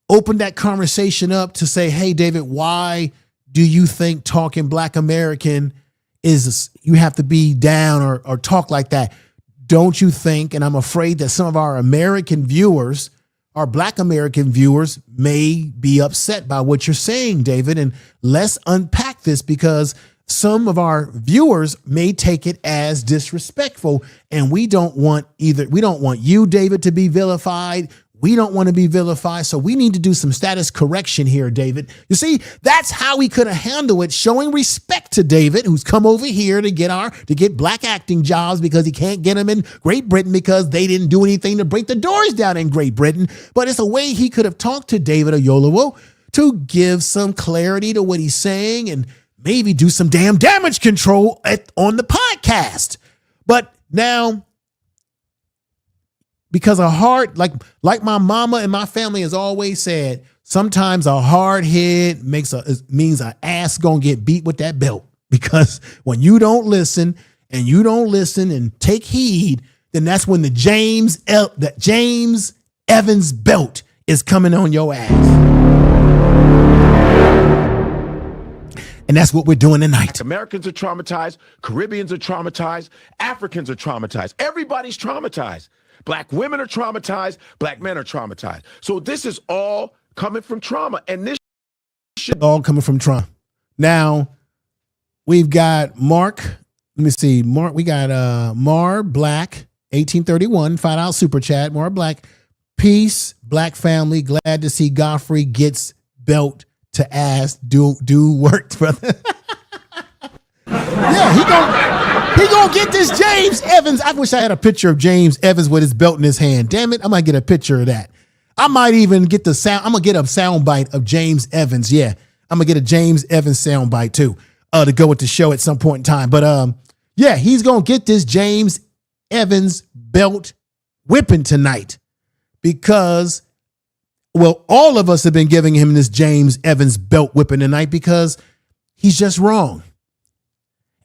opened that conversation up to say, hey, David, why do you think talking Black American is, you have to be down or talk like that? Don't you think, and I'm afraid that some of our American viewers, our Black American viewers, may be upset by what you're saying, David, and let's unpack this, because some of our viewers may take it as disrespectful, and we don't want you, David, to be vilified. We don't want to be vilified. So we need to do some status correction here, David. You see, that's how we could have handled it, showing respect to David, who's come over here to get Black acting jobs because he can't get them in Great Britain because they didn't do anything to break the doors down in Great Britain. But it's a way he could have talked to David Oyelowo to give some clarity to what he's saying and maybe do some damn damage control on the podcast. But now, because a hard, like my mama and my family has always said, sometimes a hard head means an ass gonna get beat with that belt. Because when you don't listen and take heed, then that's when the James Evans belt is coming on your ass. And that's what we're doing tonight. Americans are traumatized. Caribbeans are traumatized. Africans are traumatized. Everybody's traumatized. Black women are traumatized. Black men are traumatized. So this is all coming from trauma. And this shit all coming from trauma. Now, we've got Mark. Let me see. Mark, we got Mar Black, 1831, $5 super chat. Mar Black. Peace, Black family. Glad to see Godfrey gets belt to ass. Do work, brother. Yeah, he gonna get this James Evans. I wish I had a picture of James Evans with his belt in his hand. Damn it, I might get a picture of that. I might even get the sound. I'm gonna get a sound bite of James Evans. Yeah, I'm gonna get a James Evans sound bite too, to go with the show at some point in time. But yeah, he's gonna get this James Evans belt whipping tonight because, well, all of us have been giving him this James Evans belt whipping tonight because he's just wrong.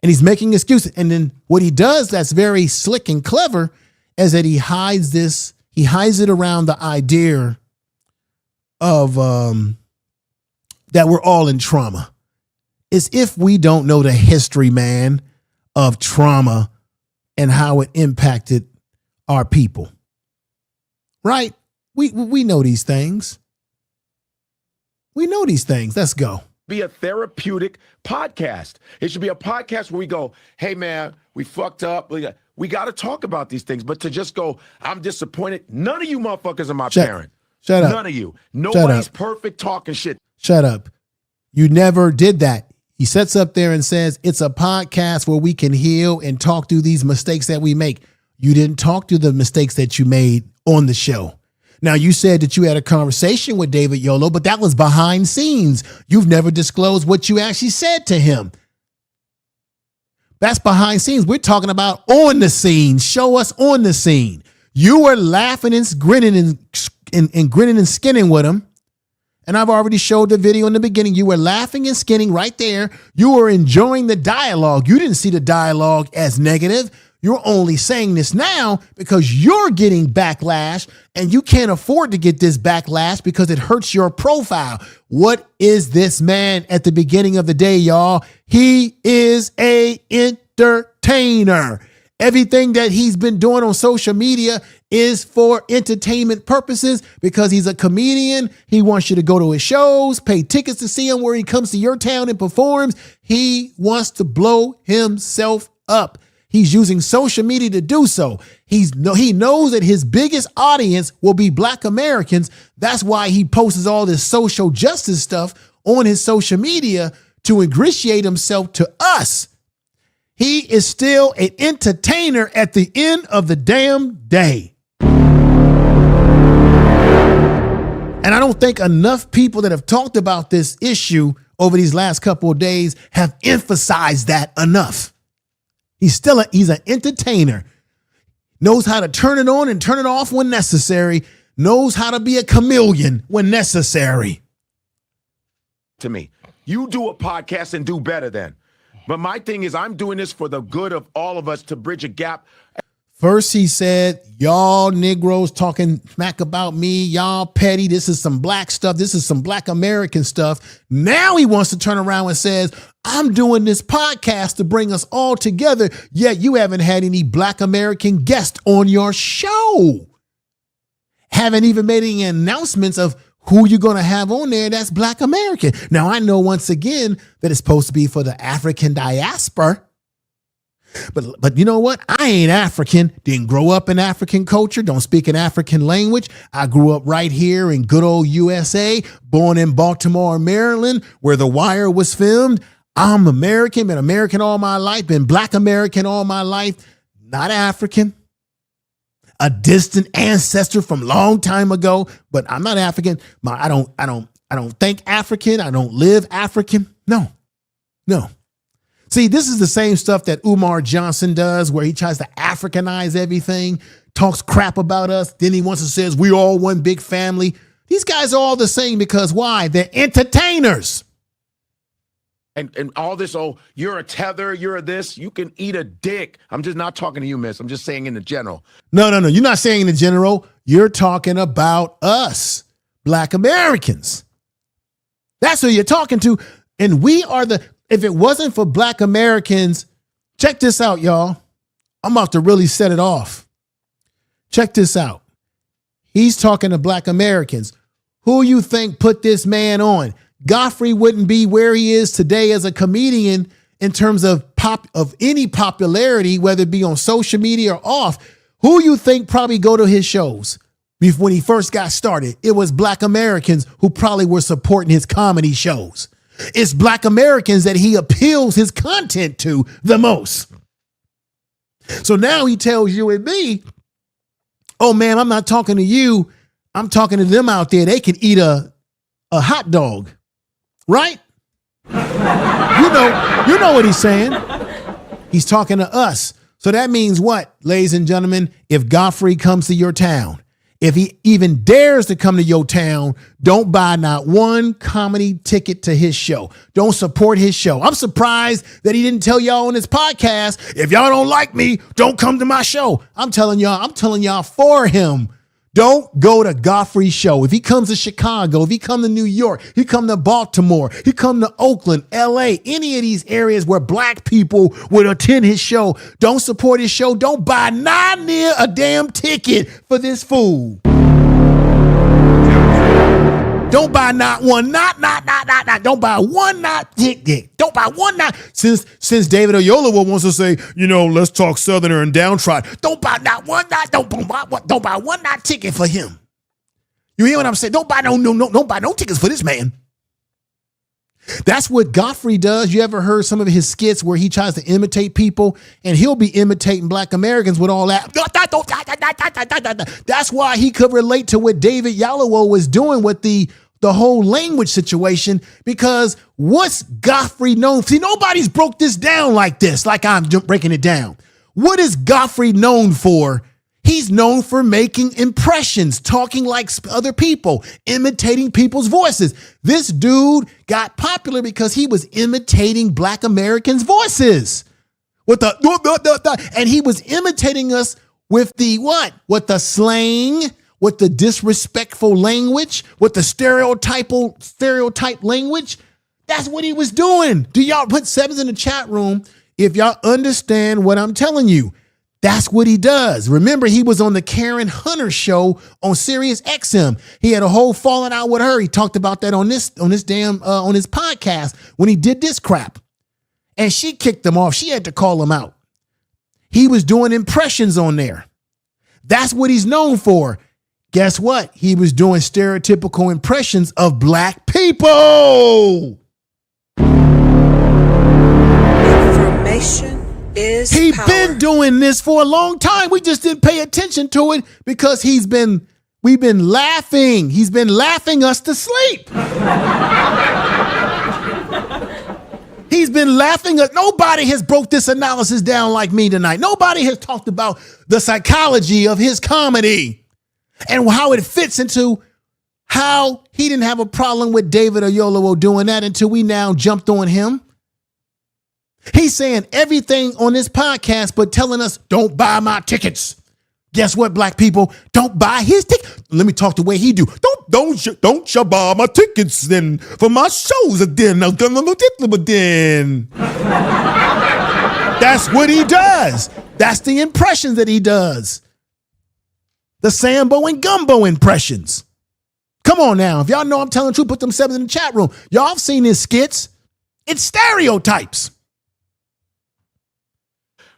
And he's making excuses. And then what he does that's very slick and clever is that he hides it around the idea of that we're all in trauma. As if we don't know the history, man, of trauma and how it impacted our people. Right? We know these things. We know these things. Let's go. Be a therapeutic podcast. It should be a podcast where we go, hey man, we fucked up. We got to talk about these things. But to just go, I'm disappointed. None of you motherfuckers are my parent. Shut up. None of you. Nobody's perfect talking shit. Shut up. You never did that. He sits up there and says, it's a podcast where we can heal and talk through these mistakes that we make. You didn't talk through the mistakes that you made on the show. Now, you said that you had a conversation with David Oyelowo, but that was behind scenes. You've never disclosed what you actually said to him. That's behind scenes. We're talking about on the scene. Show us on the scene. You were laughing and grinning and grinning and skinning with him. And I've already showed the video in the beginning. You were laughing and skinning right there. You were enjoying the dialogue. You didn't see the dialogue as negative. You're only saying this now because you're getting backlash and you can't afford to get this backlash because it hurts your profile. What is this man at the beginning of the day, y'all? He is an entertainer. Everything that he's been doing on social media is for entertainment purposes because he's a comedian. He wants you to go to his shows, pay tickets to see him where he comes to your town and performs. He wants to blow himself up. He's using social media to do so. He knows that his biggest audience will be Black Americans. That's why he posts all this social justice stuff on his social media to ingratiate himself to us. He is still an entertainer at the end of the damn day. And I don't think enough people that have talked about this issue over these last couple of days have emphasized that enough. He's an entertainer, knows how to turn it on and turn it off when necessary, knows how to be a chameleon when necessary. to me. You do a podcast and do better then. But my thing is, I'm doing this for the good of all of us to bridge a gap. First, he said, y'all Negroes talking smack about me. Y'all petty. This is some black stuff. This is some black American stuff. Now he wants to turn around and says, I'm doing this podcast to bring us all together. Yet you haven't had any black American guests on your show. Haven't even made any announcements of who you're going to have on there that's black American. Now, I know once again that it's supposed to be for the African diaspora. But you know what? I ain't African. Didn't grow up in African culture. Don't speak an African language. I grew up right here in good old USA, born in Baltimore, Maryland, where The Wire was filmed. I'm American, been American all my life, been black American all my life, not African. A distant ancestor from long time ago, but I'm not African. I don't think African. I don't live African. No. See, this is the same stuff that Umar Johnson does, where he tries to Africanize everything, talks crap about us. Then he wants to says we all one big family. These guys are all the same because why? They're entertainers. And all this, oh, you're a tether, you're a this, you can eat a dick. I'm just not talking to you, miss. I'm just saying in the general. No. You're not saying in the general. You're talking about us, black Americans. That's who you're talking to. And we are if it wasn't for black Americans, check this out, y'all. I'm about to really set it off. Check this out. He's talking to black Americans. Who you think put this man on? Godfrey wouldn't be where he is today as a comedian in terms of any popularity, whether it be on social media or off. Who you think probably go to his shows when he first got started? It was black Americans who probably were supporting his comedy shows. It's black Americans that he appeals his content to the most. So now he tells you and me, oh man, I'm not talking to you. I'm talking to them out there. They can eat a hot dog, right? You know what he's saying. He's talking to us. So that means what, ladies and gentlemen? If Godfrey comes to your town, if he even dares to come to your town, don't buy not one comedy ticket to his show. Don't support his show. I'm surprised that he didn't tell y'all on his podcast, if y'all don't like me, don't come to my show. I'm telling y'all for him. Don't go to Godfrey's show. If he comes to Chicago, if he come to New York, he come to Baltimore, he come to Oakland, LA, any of these areas where black people would attend his show, don't support his show. Don't buy not near a damn ticket for this fool. Don't buy not one, not. Don't buy one not ticket. Don't buy one not. Since David Oyelowo wants to say, let's talk Southerner and downtrodden. Don't buy not one not. Don't buy one not ticket for him. You hear what I'm saying? Don't buy no tickets for this man. That's what Godfrey does. You ever heard some of his skits where he tries to imitate people and he'll be imitating black Americans with all that? That's why he could relate to what David Oyelowo was doing with the whole language situation, because what's Godfrey known for? See, nobody's broke this down like this, like I'm breaking it down. What is Godfrey known for? He's known for making impressions, talking like other people, imitating people's voices. This dude got popular because he was imitating black Americans' voices. And he was imitating us with the what? With the slang, with the disrespectful language, with the stereotype language. That's what he was doing. Do y'all put sevens in the chat room if y'all understand what I'm telling you? That's what he does. Remember, he was on the Karen Hunter show on Sirius XM. He had a whole falling out with her. He talked about that on his podcast when he did this crap. And she kicked him off. She had to call him out. He was doing impressions on there. That's what he's known for. Guess what? He was doing stereotypical impressions of black people. Information is He's power. been doing this for a long time. We just didn't pay attention to it because we've been laughing. He's been laughing us to sleep. He's been laughing us. Nobody has broke this analysis down like me tonight. Nobody has talked about the psychology of his comedy and how it fits into how he didn't have a problem with David Oyelowo doing that until we now jumped on him. He's saying everything on this podcast, but telling us, don't buy my tickets. Guess what, black people? Don't buy his ticket. Let me talk the way he do. Don't you buy my tickets then for my shows then. That's what he does. That's the impressions that he does. The Sambo and Gumbo impressions. Come on now. If y'all know I'm telling the truth, put them sevens in the chat room. Y'all have seen his skits. It's stereotypes.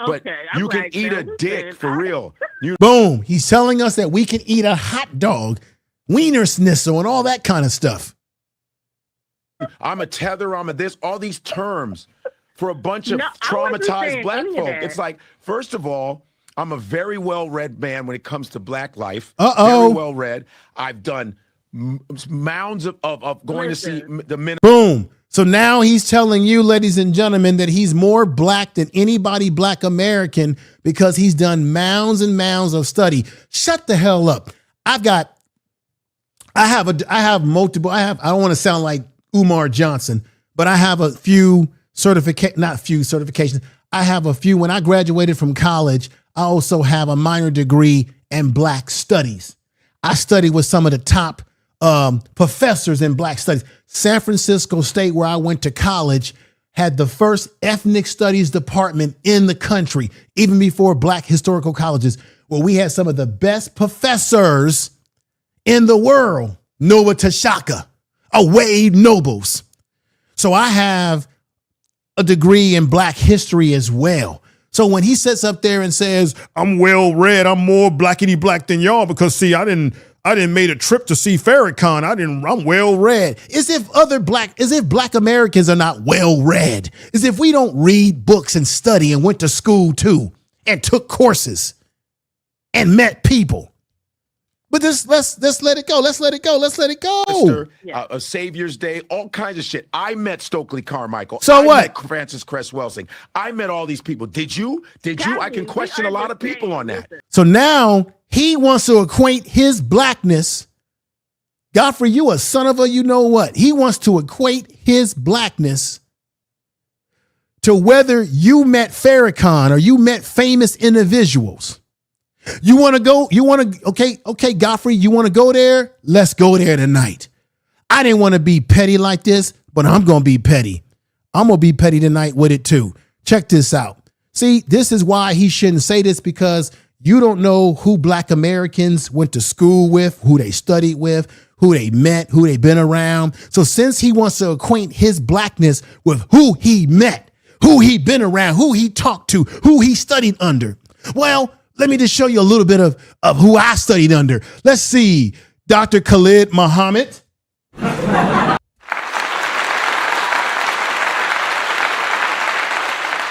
But you can eat a dick for real. Boom. He's telling us that we can eat a hot dog, wiener schnitzel, and all that kind of stuff. I'm a tether, I'm a this, all these terms for a bunch of traumatized black folk. It's like, first of all, I'm a very well-read man when it comes to black life. Very well-read. I've done mounds of going to see the minimum. Boom. So now he's telling you, ladies and gentlemen, that he's more black than anybody black American because he's done mounds and mounds of study. Shut the hell up. I don't want to sound like Umar Johnson, but I have a few certifications. I have a few. When I graduated from college, I also have a minor degree in black studies. I studied with some of the top professors in black studies. San Francisco State, where I went to college, had the first ethnic studies department in the country, even before black historical colleges, where we had some of the best professors in the world. Noah Tashaka, Wade Nobles. So I have a degree in black history as well. So when he sits up there and says, I'm well-read, I'm more blackity black than y'all because, see, I didn't made a trip to see Farrakhan. I'm well-read. As if black Americans are not well-read. As if we don't read books and study and went to school too and took courses and met people. But let's let it go. Let's let it go. A Savior's Day, all kinds of shit. I met Stokely Carmichael. So what? I met Francis Cress Welsing. I met all these people. Did you? I can question a lot of people on that. So now he wants to equate his blackness. Godfrey, you a son of a you know what? He wants to equate his blackness to whether you met Farrakhan or you met famous individuals. You want to go? Okay, Godfrey, you want to go there? Let's go there tonight. I didn't want to be petty like this, but I'm going to be petty. I'm going to be petty tonight with it too. Check this out. See, this is why he shouldn't say this, because you don't know who black Americans went to school with, who they studied with, who they met, who they been around. So since he wants to acquaint his blackness with who he met, who he been around, who he talked to, who he studied under, well, let me just show you a little bit of who I studied under. Let's see. Dr. Khalid Muhammad.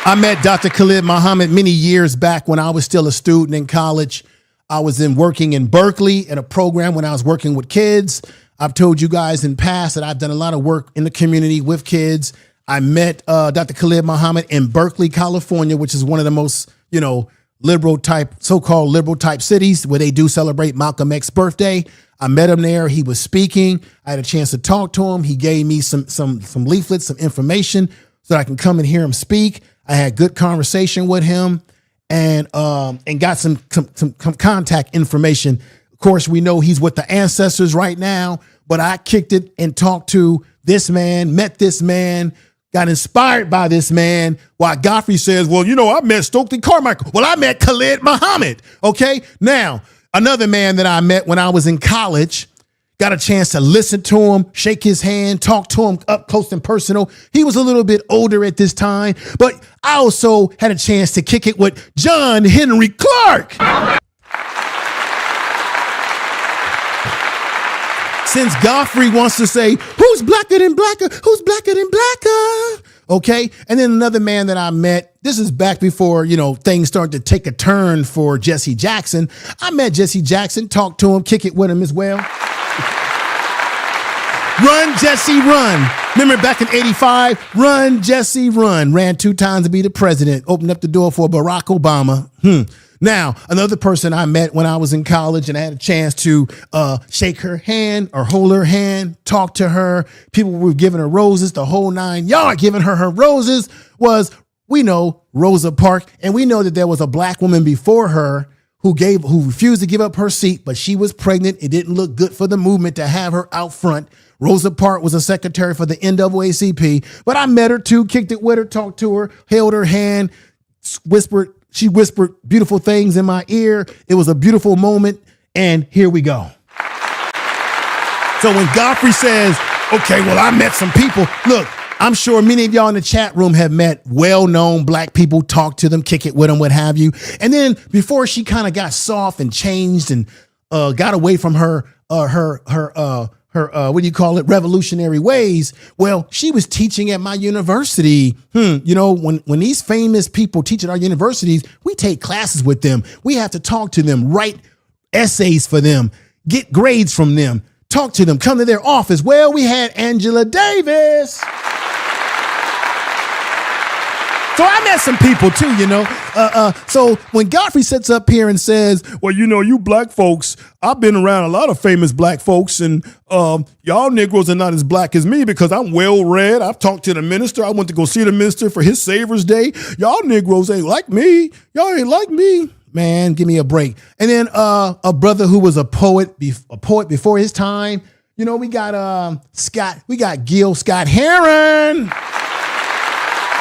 I met Dr. Khalid Muhammad many years back when I was still a student in college. I was working in Berkeley in a program when I was working with kids. I've told you guys in past that I've done a lot of work in the community with kids. I met Dr. Khalid Muhammad in Berkeley, California, which is one of the most, so-called liberal type cities where they do celebrate Malcolm X's birthday. I met him there. He was speaking. I had a chance to talk to him. He gave me some leaflets, some information so that I can come and hear him speak. I had good conversation with him and got some contact information. Of course, we know he's with the ancestors right now, but I kicked it and talked to this man, met this man, got inspired by this man, while Godfrey says, well, I met Stokely Carmichael. Well, I met Khalid Muhammad. Okay. Now, another man that I met when I was in college, got a chance to listen to him, shake his hand, talk to him up close and personal. He was a little bit older at this time, but I also had a chance to kick it with John Henry Clark. Since Godfrey wants to say, who's blacker than blacker? Who's blacker than blacker? Okay. And then another man that I met, this is back before, things started to take a turn for Jesse Jackson. I met Jesse Jackson, talked to him, kick it with him as well. Run, Jesse, run. Remember back in 85, run, Jesse, run. Ran 2 times to be the president, opened up the door for Barack Obama. Now, another person I met when I was in college and I had a chance to shake her hand or hold her hand, talk to her. People were giving her roses, the whole 9 yards, giving her roses was, we know, Rosa Parks. And we know that there was a black woman before her who refused to give up her seat, but she was pregnant. It didn't look good for the movement to have her out front. Rosa Parks was a secretary for the NAACP, but I met her too, kicked it with her, talked to her, held her hand, she whispered beautiful things in my ear. It was a beautiful moment, and here we go. So when Godfrey says, okay, well, I met some people, look, I'm sure many of y'all in the chat room have met well-known black people, talked to them, kick it with them, what have you. And then before she kind of got soft and changed and got away from her what do you call it, revolutionary ways, well, she was teaching at my university. You know, when these famous people teach at our universities, we take classes with them. We have to talk to them, write essays for them, get grades from them, talk to them, come to their office. Well, we had Angela Davis. So I met some people too, you know. So when Godfrey sits up here and says, well, you know, you black folks, I've been around a lot of famous black folks, and y'all Negroes are not as black as me because I'm well read. I've talked to the minister. I went to go see the minister for his Savior's Day. Y'all Negroes ain't like me. Y'all ain't like me. Man, give me a break. And then a brother who was a poet before his time. You know, we got Gil Scott Heron.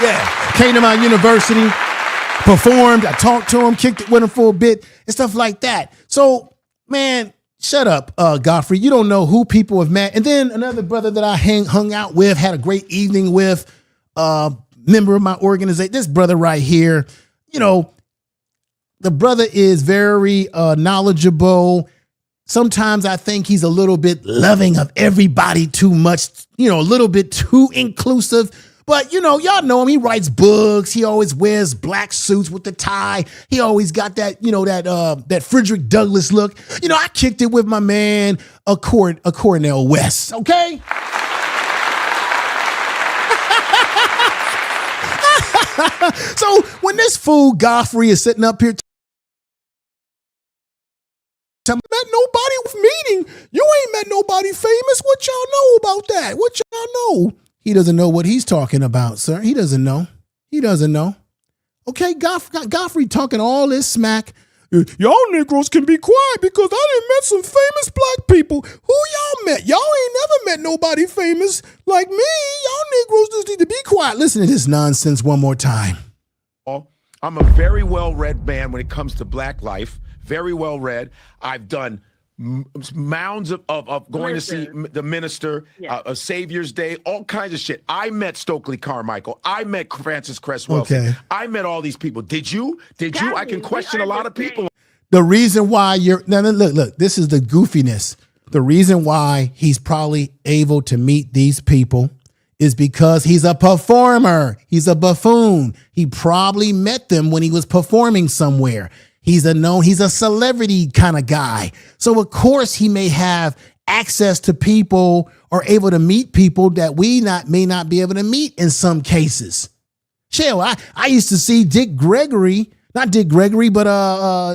Yeah, came to my university, performed, I talked to him, kicked it with him for a bit, and stuff like that. So, man, shut up, Godfrey. You don't know who people have met. And then another brother that I hung out with, had a great evening with, member of my organization, this brother right here, you know, the brother is very knowledgeable. Sometimes I think he's a little bit loving of everybody too much, you know, a little bit too inclusive. But, you know, y'all know him. He writes books. He always wears black suits with the tie. He always got that, you know, that Frederick Douglass look. You know, I kicked it with my man, a Cornell West, okay? So when this fool Godfrey is sitting up here met nobody with meaning, you ain't met nobody famous. What y'all know about that? What y'all know? He doesn't know what he's talking about, sir. He doesn't know. He doesn't know. Okay, Godfrey talking all this smack. Y'all Negroes can be quiet because I done met some famous black people. Who y'all met? Y'all ain't never met nobody famous like me. Y'all Negroes just need to be quiet. Listen to this nonsense one more time. I'm a very well-read man when it comes to black life. Very well-read. I've done mounds of going to see the minister, a Savior's Day, all kinds of shit. I met Stokely Carmichael. I met Francis Cress Welsing. Okay. I met all these people. Did you? I can question a lot of people. The reason why look, this is the goofiness. The reason why he's probably able to meet these people is because he's a performer. He's a buffoon. He probably met them when he was performing somewhere. He's a celebrity kind of guy. So of course he may have access to people or able to meet people that we may not be able to meet in some cases. Shell, I used to see Dick Gregory, not Dick Gregory, but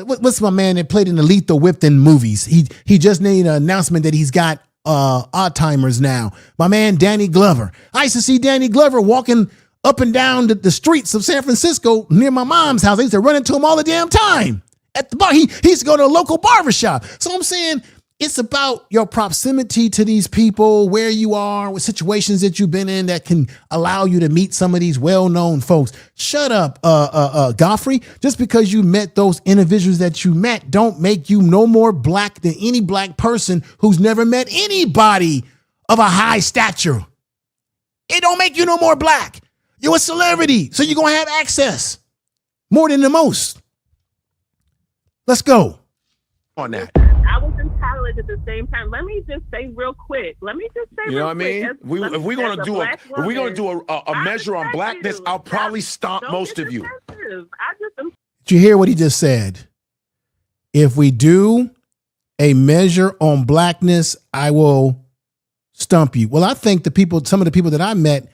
what's my man that played in the Lethal Whipped-In movies? He just made an announcement that he's got Alzheimer's now. My man Danny Glover. I used to see Danny Glover walking up and down the streets of San Francisco near my mom's house. I used to run into him all the damn time at the bar. He used to go to a local barbershop. So I'm saying it's about your proximity to these people, where you are, with situations that you've been in that can allow you to meet some of these well-known folks. Shut up, Godfrey. Just because you met those individuals that you met don't make you no more black than any black person who's never met anybody of a high stature. It don't make you no more black. You're a celebrity, so you're going to have access more than the most. Let's go. On that. I was in college at the same time. Let me just say real quick. You know what I mean? If we're going to do a measure on blackness, I'll probably stomp most of you. Did you hear what he just said? If we do a measure on blackness, I will stump you. Well, I think some of the people that I met,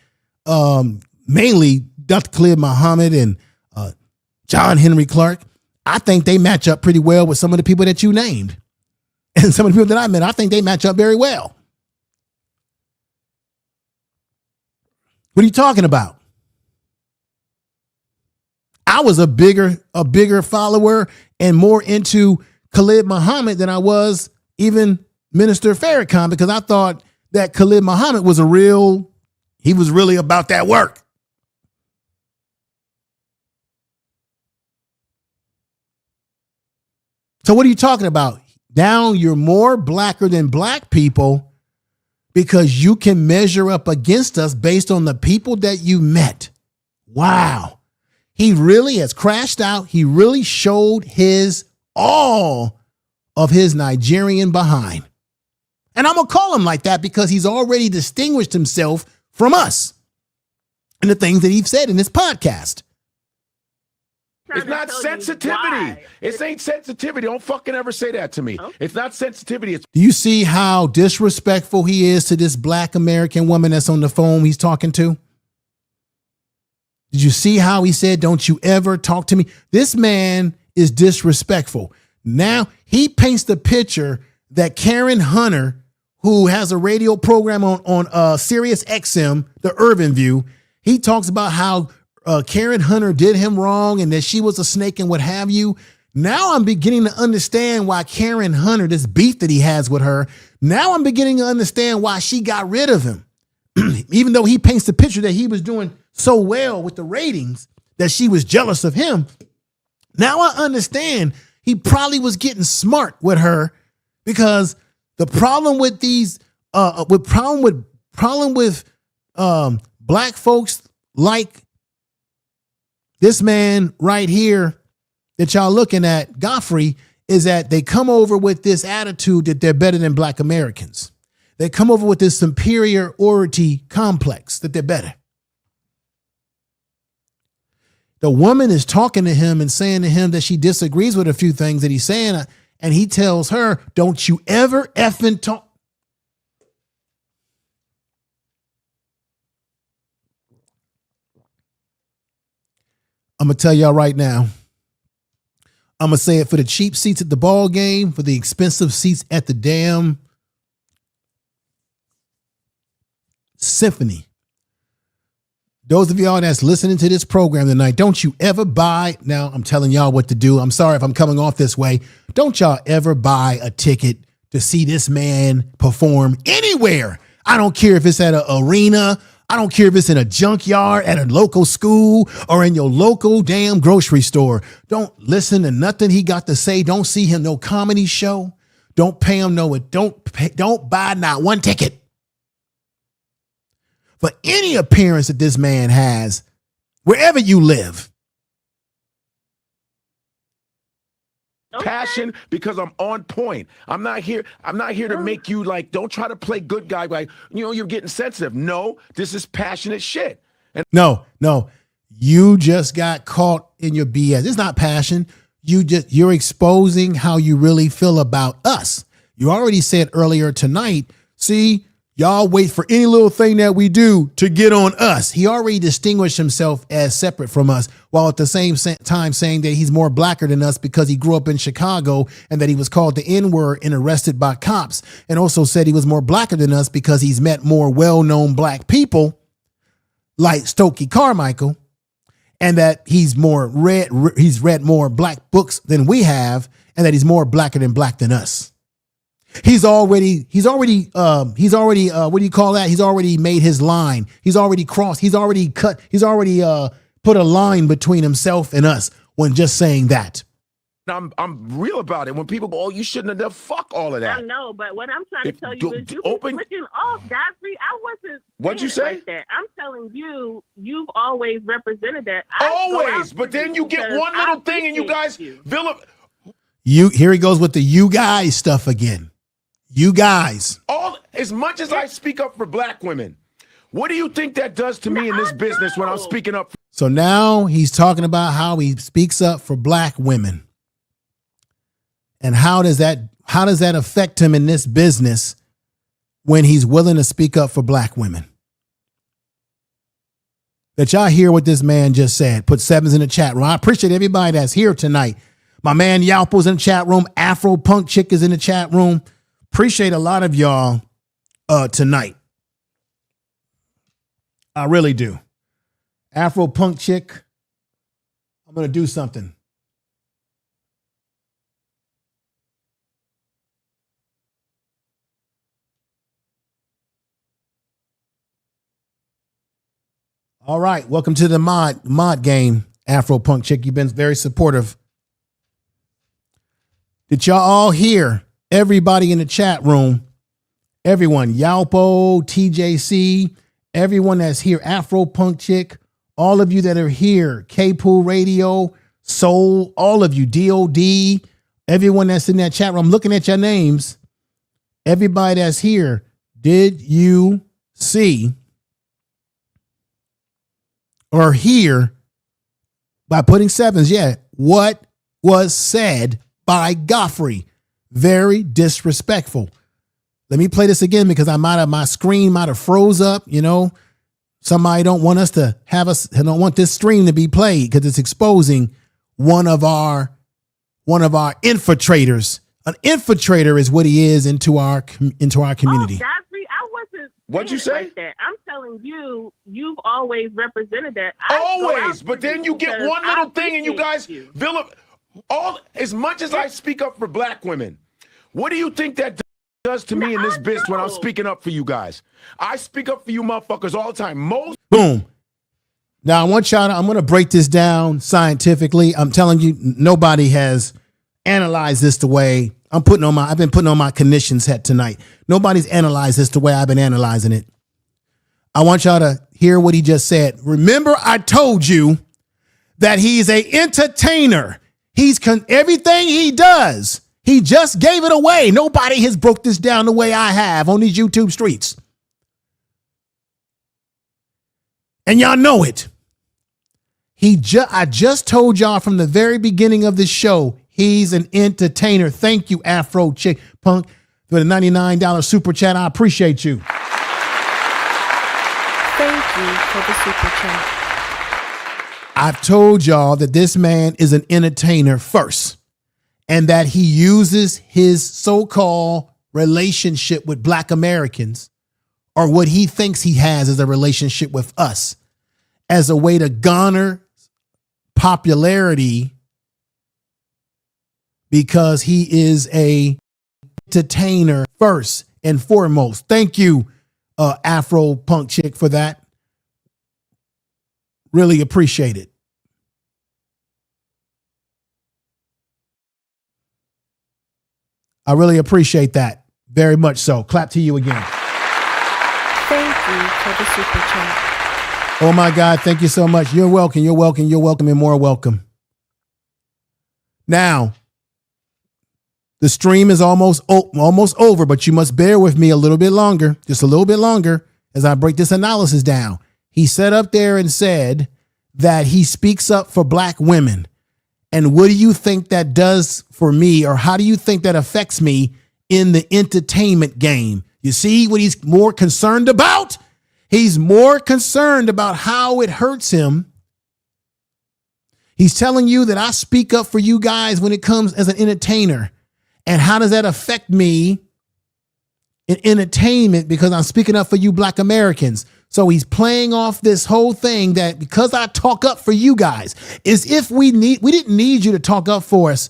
mainly Dr. Khalid Muhammad and John Henry Clark, I think they match up pretty well with some of the people that you named. And some of the people that I met, I think they match up very well. What are you talking about? I was a bigger follower and more into Khalid Muhammad than I was even Minister Farrakhan, because I thought that Khalid Muhammad was he was really about that work. So what are you talking about? Now you're more blacker than black people because you can measure up against us based on the people that you met. Wow. He really has crashed out. He really showed all of his Nigerian behind. And I'm going to call him like that because he's already distinguished himself from us and the things that he said in this podcast. It's not sensitivity. It ain't sensitivity. Don't fucking ever say that to me. Oh. It's not sensitivity. Do you see how disrespectful he is to this black American woman that's on the phone he's talking to? Did you see how he said, don't you ever talk to me? This man is disrespectful. Now he paints the picture that Karen Hunter, who has a radio program on Sirius XM, the Urban View, he talks about how Karen Hunter did him wrong and that she was a snake and what have you. Now I'm beginning to understand why Karen Hunter, this beef that he has with her, now I'm beginning to understand why she got rid of him. Even though he paints the picture that he was doing so well with the ratings, that she was jealous of him. Now I understand he probably was getting smart with her, because the problem with black folks like this man right here that y'all looking at, Godfrey, is that they come over with this attitude that they're better than black Americans. They come over with this superiority complex that they're better. The woman is talking to him and saying to him that she disagrees with a few things that he's saying, and he tells her, don't you ever effing talk. I'm going to tell y'all right now. I'm going to say it for the cheap seats at the ball game, for the expensive seats at the damn symphony. Those of y'all that's listening to this program tonight, don't you ever buy. Now I'm telling y'all what to do. I'm sorry if I'm coming off this way. Don't y'all ever buy a ticket to see this man perform anywhere. I don't care if it's at an arena. I don't care if it's in a junkyard, at a local school, or in your local damn grocery store. Don't listen to nothing he got to say. Don't see him no comedy show. Don't pay him don't buy not one ticket for any appearance that this man has, wherever you live. Passion, because I'm on point. I'm not here to make you like, don't try to play good guy, like, you're getting sensitive. No, this is passionate shit. And no, you just got caught in your BS. It's not passion. You're exposing how you really feel about us. You already said earlier tonight, see, y'all wait for any little thing that we do to get on us. He already distinguished himself as separate from us, while at the same time saying that he's more blacker than us because he grew up in Chicago and that he was called the N-word and arrested by cops, and also said he was more blacker than us because he's met more well-known black people like Stokely Carmichael, and that he's read more black books than we have, and that he's more blacker than black than us. He's already what do you call that? He's already made his line. He's already crossed. He's already cut. He's already put a line between himself and us when just saying that. I'm real about it. When people go, oh, you shouldn't have done, fuck all of that. I know, but what I'm trying to tell you is you open switching off, Godfrey. I wasn't. What'd you say? Like that. I'm telling you, you've always represented that. Always, but then you get one little thing and you guys, Here he goes with the you guys stuff again. You guys. As much as I speak up for black women, what do you think that does to me in this business when I'm speaking up? So now he's talking about how he speaks up for black women. And how does that affect him in this business when he's willing to speak up for black women? That y'all hear what this man just said. Put sevens in the chat room. I appreciate everybody that's here tonight. My man Yalpo's in the chat room. Afro Punk Chick is in the chat room. Appreciate a lot of y'all tonight. I really do. Afro Punk Chick, I'm going to do something. All right, welcome to the mod game, Afro Punk Chick. You've been very supportive. Did y'all all hear everybody in the chat room? Everyone, Yalpo, TJC, everyone that's here, Afro Punk Chick, all of you that are here, K-Pool Radio, Soul, all of you, DOD, everyone that's in that chat room, I'm looking at your names. Everybody that's here, did you see or hear by putting sevens? Yeah, what was said by Godfrey? Very disrespectful. Let me play this again because my screen might have froze up. You know, somebody don't want don't want this stream to be played because it's exposing one of our infiltrators. An infiltrator is what he is into our community. Oh, Godfrey, I wasn't. What'd you say? Like that. I'm telling you, you've always represented that. Always, but then you get one little thing and you guys, as much as I speak up for black women, what do you think that does to me in this business when I'm speaking up for you guys? I speak up for you motherfuckers all the time. Boom. Now I'm going to break this down scientifically. I'm telling you, nobody has analyzed this the way I've been putting on my clinician's hat tonight. Nobody's analyzed this the way I've been analyzing it. I want y'all to hear what he just said. Remember, I told you that he's an entertainer. Everything he does, he just gave it away. Nobody has broke this down the way I have on these YouTube streets. And y'all know it. I just told y'all from the very beginning of this show, he's an entertainer. Thank you, Afro Chick Punk, for the $99 super chat. I appreciate you. Thank you for the super chat. I've told y'all that this man is an entertainer first, and that he uses his so-called relationship with Black Americans, or what he thinks he has as a relationship with us, as a way to garner popularity because he is a entertainer first and foremost. Thank you, Afro Punk Chick, for that. Really appreciate it. I really appreciate that. Very much so. Clap to you again. Thank you for the super chat. Oh my God, thank you so much. You're welcome, you're welcome, you're welcome, and more welcome. Now, the stream is almost over, but you must bear with me a little bit longer, just a little bit longer, as I break this analysis down. He sat up there and said that he speaks up for Black women. And what do you think that does for me, or how do you think that affects me in the entertainment game? You see what he's more concerned about? He's more concerned about how it hurts him. He's telling you that I speak up for you guys when it comes as an entertainer. And how does that affect me in entertainment because I'm speaking up for you Black Americans? So he's playing off this whole thing that because I talk up for you guys, is if we didn't need you to talk up for us,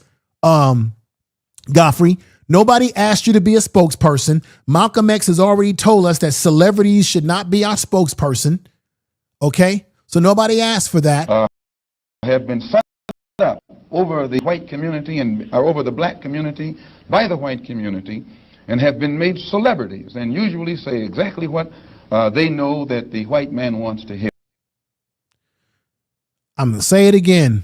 Godfrey. Nobody asked you to be a spokesperson. Malcolm X has already told us that celebrities should not be our spokesperson. Okay? So nobody asked for that. Have been set up over the white community or over the Black community by the white community and have been made celebrities and usually say exactly what they know that the white man wants to hear. I'm going to say it again.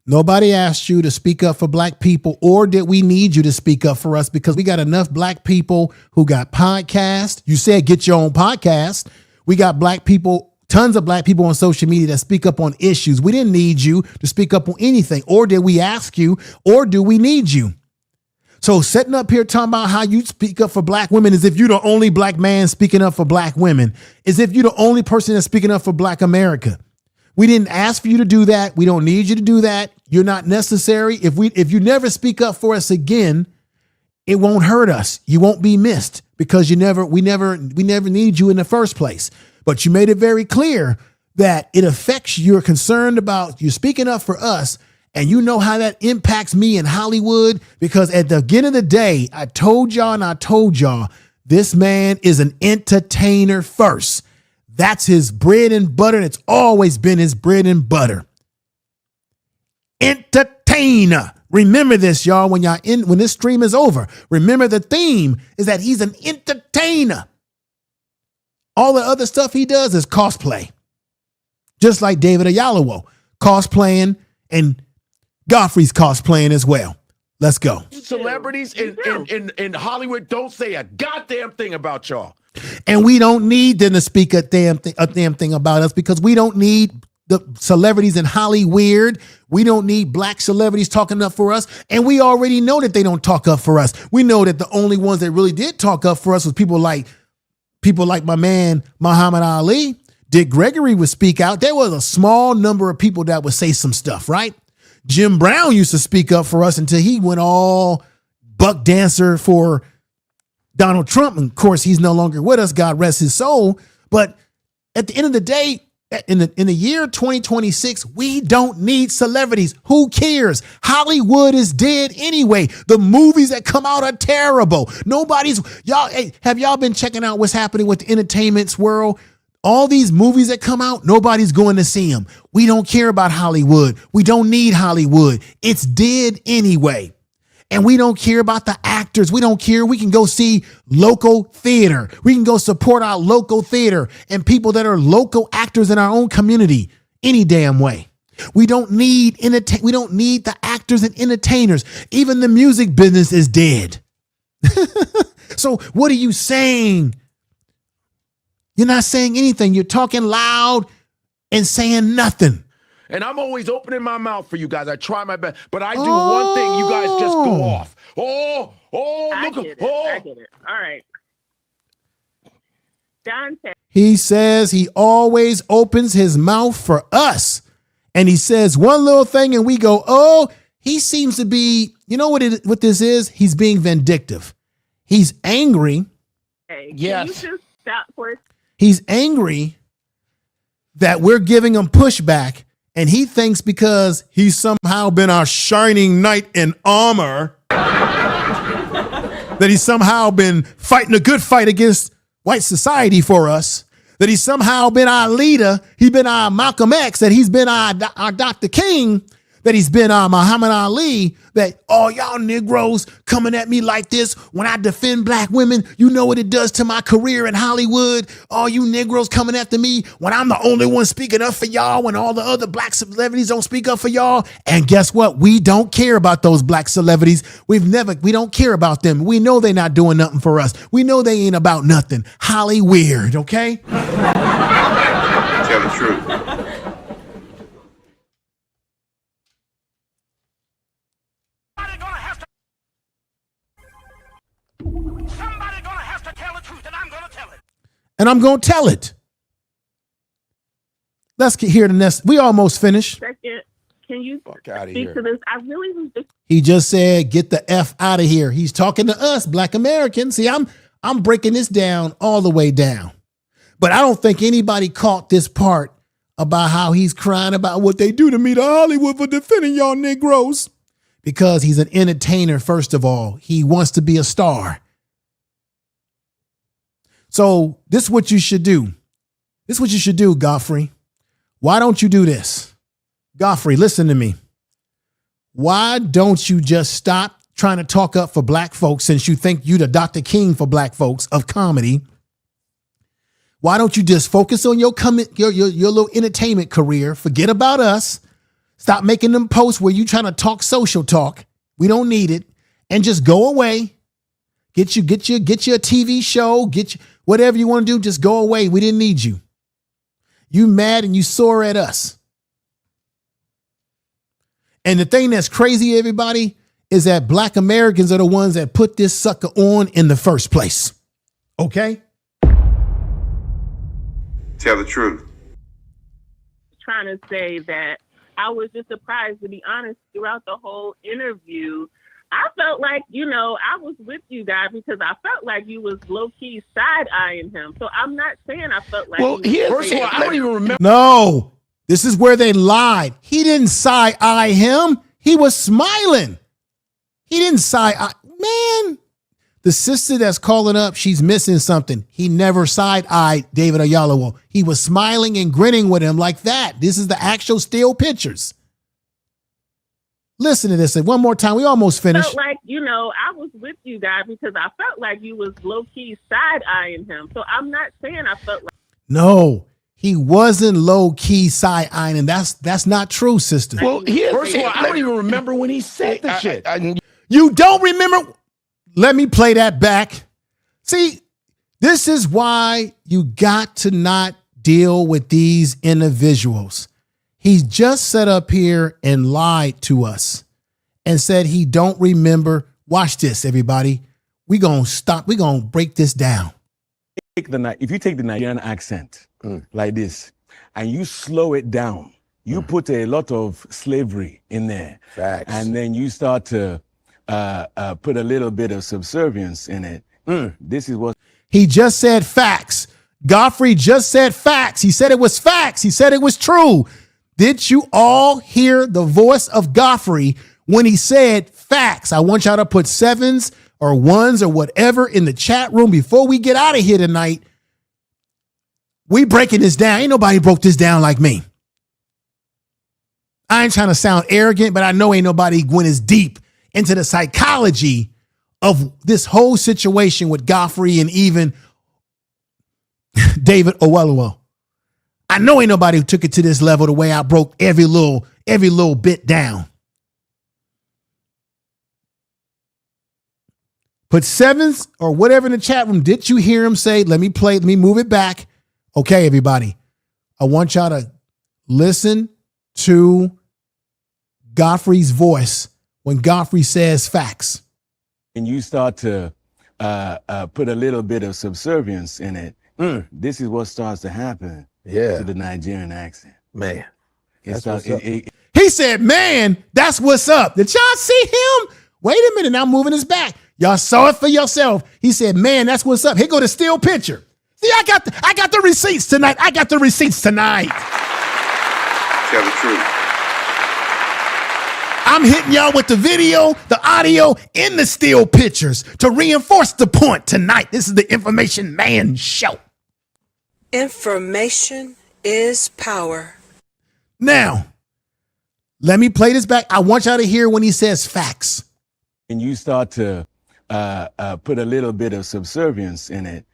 Nobody asked you to speak up for Black people, or did we need you to speak up for us? Because we got enough Black people who got podcasts. You said get your own podcast. We got Black people, tons of Black people on social media that speak up on issues. We didn't need you to speak up on anything. Or did we ask you, or do we need you? So sitting up here talking about how you speak up for Black women as if you're the only Black man speaking up for Black women, as if you're the only person that's speaking up for Black America. We didn't ask for you to do that. We don't need you to do that. You're not necessary. If you never speak up for us again, it won't hurt us. You won't be missed because we never needed you in the first place. But you made it very clear that it affects, you're concerned about, you're speaking up for us, and you know how that impacts me in Hollywood, because at the end of the day, I told y'all, this man is an entertainer first. That's his bread and butter. And it's always been his bread and butter. Entertainer. Remember this, y'all, when this stream is over. Remember the theme is that he's an entertainer. All the other stuff he does is cosplay. Just like David Oyelowo cosplaying, and Godfrey's cosplaying as well. Let's go. Celebrities in Hollywood don't say a goddamn thing about y'all. And we don't need them to speak a damn thing about us, because we don't need the celebrities in Hollywood. We don't need black celebrities talking up for us. And we already know that they don't talk up for us. We know that the only ones that really did talk up for us was people like my man, Muhammad Ali. Dick Gregory would speak out. There was a small number of people that would say some stuff, right? Jim Brown used to speak up for us until he went all buck dancer for Donald Trump. And of course, he's no longer with us. God rest his soul. But at the end of the day, in the year 2026, we don't need celebrities. Who cares? Hollywood is dead anyway. The movies that come out are terrible. Have y'all been checking out what's happening with the entertainment world? All these movies that come out, nobody's going to see them. We don't care about Hollywood. We don't need Hollywood. It's dead anyway. And we don't care about the actors. We don't care. We can go see local theater. We can go support our local theater and people that are local actors in our own community any damn way. We don't need the actors and entertainers. Even the music business is dead. So what are you saying? You're not saying anything. You're talking loud and saying nothing. And I'm always opening my mouth for you guys. I try my best. But I do one thing. You guys just go off. I get it. All right. Dante. He says he always opens his mouth for us. And he says one little thing and we go, oh, he seems to be, you know what this is? He's being vindictive. He's angry. Hey, yes. Can you just stop for He's angry that we're giving him pushback, and he thinks because he's somehow been our shining knight in armor that he's somehow been fighting a good fight against white society for us, that he's somehow been our leader, he's been our Malcolm X, that he's been our Dr. King, that he's been our Muhammad Ali, that all y'all Negroes coming at me like this when I defend black women, you know what it does to my career in Hollywood. All you Negroes coming after me when I'm the only one speaking up for y'all, when all the other black celebrities don't speak up for y'all. And guess what? We don't care about those black celebrities. We don't care about them. We know they're not doing nothing for us. We know they ain't about nothing. Hollyweird, okay? Tell the truth. Somebody's gonna have to tell the truth, and I'm gonna tell it. And I'm gonna tell it. Let's get here to next. We almost finished. Second, can you speak to this? I really was just. He just said, "Get the F out of here." He's talking to us, Black Americans. See, I'm breaking this down all the way down, but I don't think anybody caught this part about how he's crying about what they do to me to Hollywood for defending y'all Negroes. Because he's an entertainer, first of all. He wants to be a star. So this is what you should do. This is what you should do, Godfrey. Why don't you do this? Godfrey, listen to me. Why don't you just stop trying to talk up for black folks, since you think you the Dr. King for black folks of comedy? Why don't you just focus on your little entertainment career? Forget about us. Stop making them posts where you trying to talk social talk. We don't need it. And just go away. Get you a TV show, whatever you want to do, just go away. We didn't need you. You mad and you sore at us. And the thing that's crazy, everybody, is that black Americans are the ones that put this sucker on in the first place. Okay? Tell the truth. trying to say that I was just surprised, to be honest, throughout the whole interview. I felt like, I was with you guys because I felt like you was low-key side-eyeing him. So I'm not saying I felt like... Well, first of all, I don't even remember... No, this is where they lied. He didn't side-eye him. He was smiling. He didn't side-eye. Man, the sister that's calling up, she's missing something. He never side-eyed David Oyelowo. He was smiling and grinning with him like that. This is the actual still pictures. Listen to this one more time. We almost finished. Felt like, I was with you guys because I felt like you was low-key side-eyeing him. So I'm not saying I felt like... No, he wasn't low-key side-eyeing him. That's not true, sister. Well, first of all, I don't even remember when he said the shit. You don't remember? Let me play that back. See, this is why you got to not deal with these individuals. He just sat up here and lied to us and said he don't remember. Watch this, everybody. We're going to stop. We're going to break this down. If you take the Nigerian accent like this and you slow it down, you put a lot of slavery in there. Facts. And then you start to put a little bit of subservience in it. This is what... He just said facts. Godfrey just said facts. He said it was facts. He said it was true. Did you all hear the voice of Godfrey when he said facts? I want y'all to put 7s or 1s or whatever in the chat room before we get out of here tonight. We breaking this down. Ain't nobody broke this down like me. I ain't trying to sound arrogant, but I know ain't nobody went as deep into the psychology of this whole situation with Godfrey and even David Oyelowo. I know ain't nobody who took it to this level the way I broke every little bit down. Put 7s or whatever in the chat room. Did you hear him say, let me move it back. Okay, everybody. I want y'all to listen to Godfrey's voice when Godfrey says facts. And you start to put a little bit of subservience in it. This is what starts to happen. To the Nigerian accent. Man. He said, man, that's what's up. Did y'all see him? Wait a minute, now I'm moving his back. Y'all saw it for yourself. He said, man, that's what's up. Here go the still picture. See, I got the receipts tonight. Tell the truth. I'm hitting y'all with the video, the audio, and the still pictures to reinforce the point tonight. This is the Information Man Show. Information is power. Now, let me play this back. I want y'all to hear when he says facts. And you start to put a little bit of subservience in it.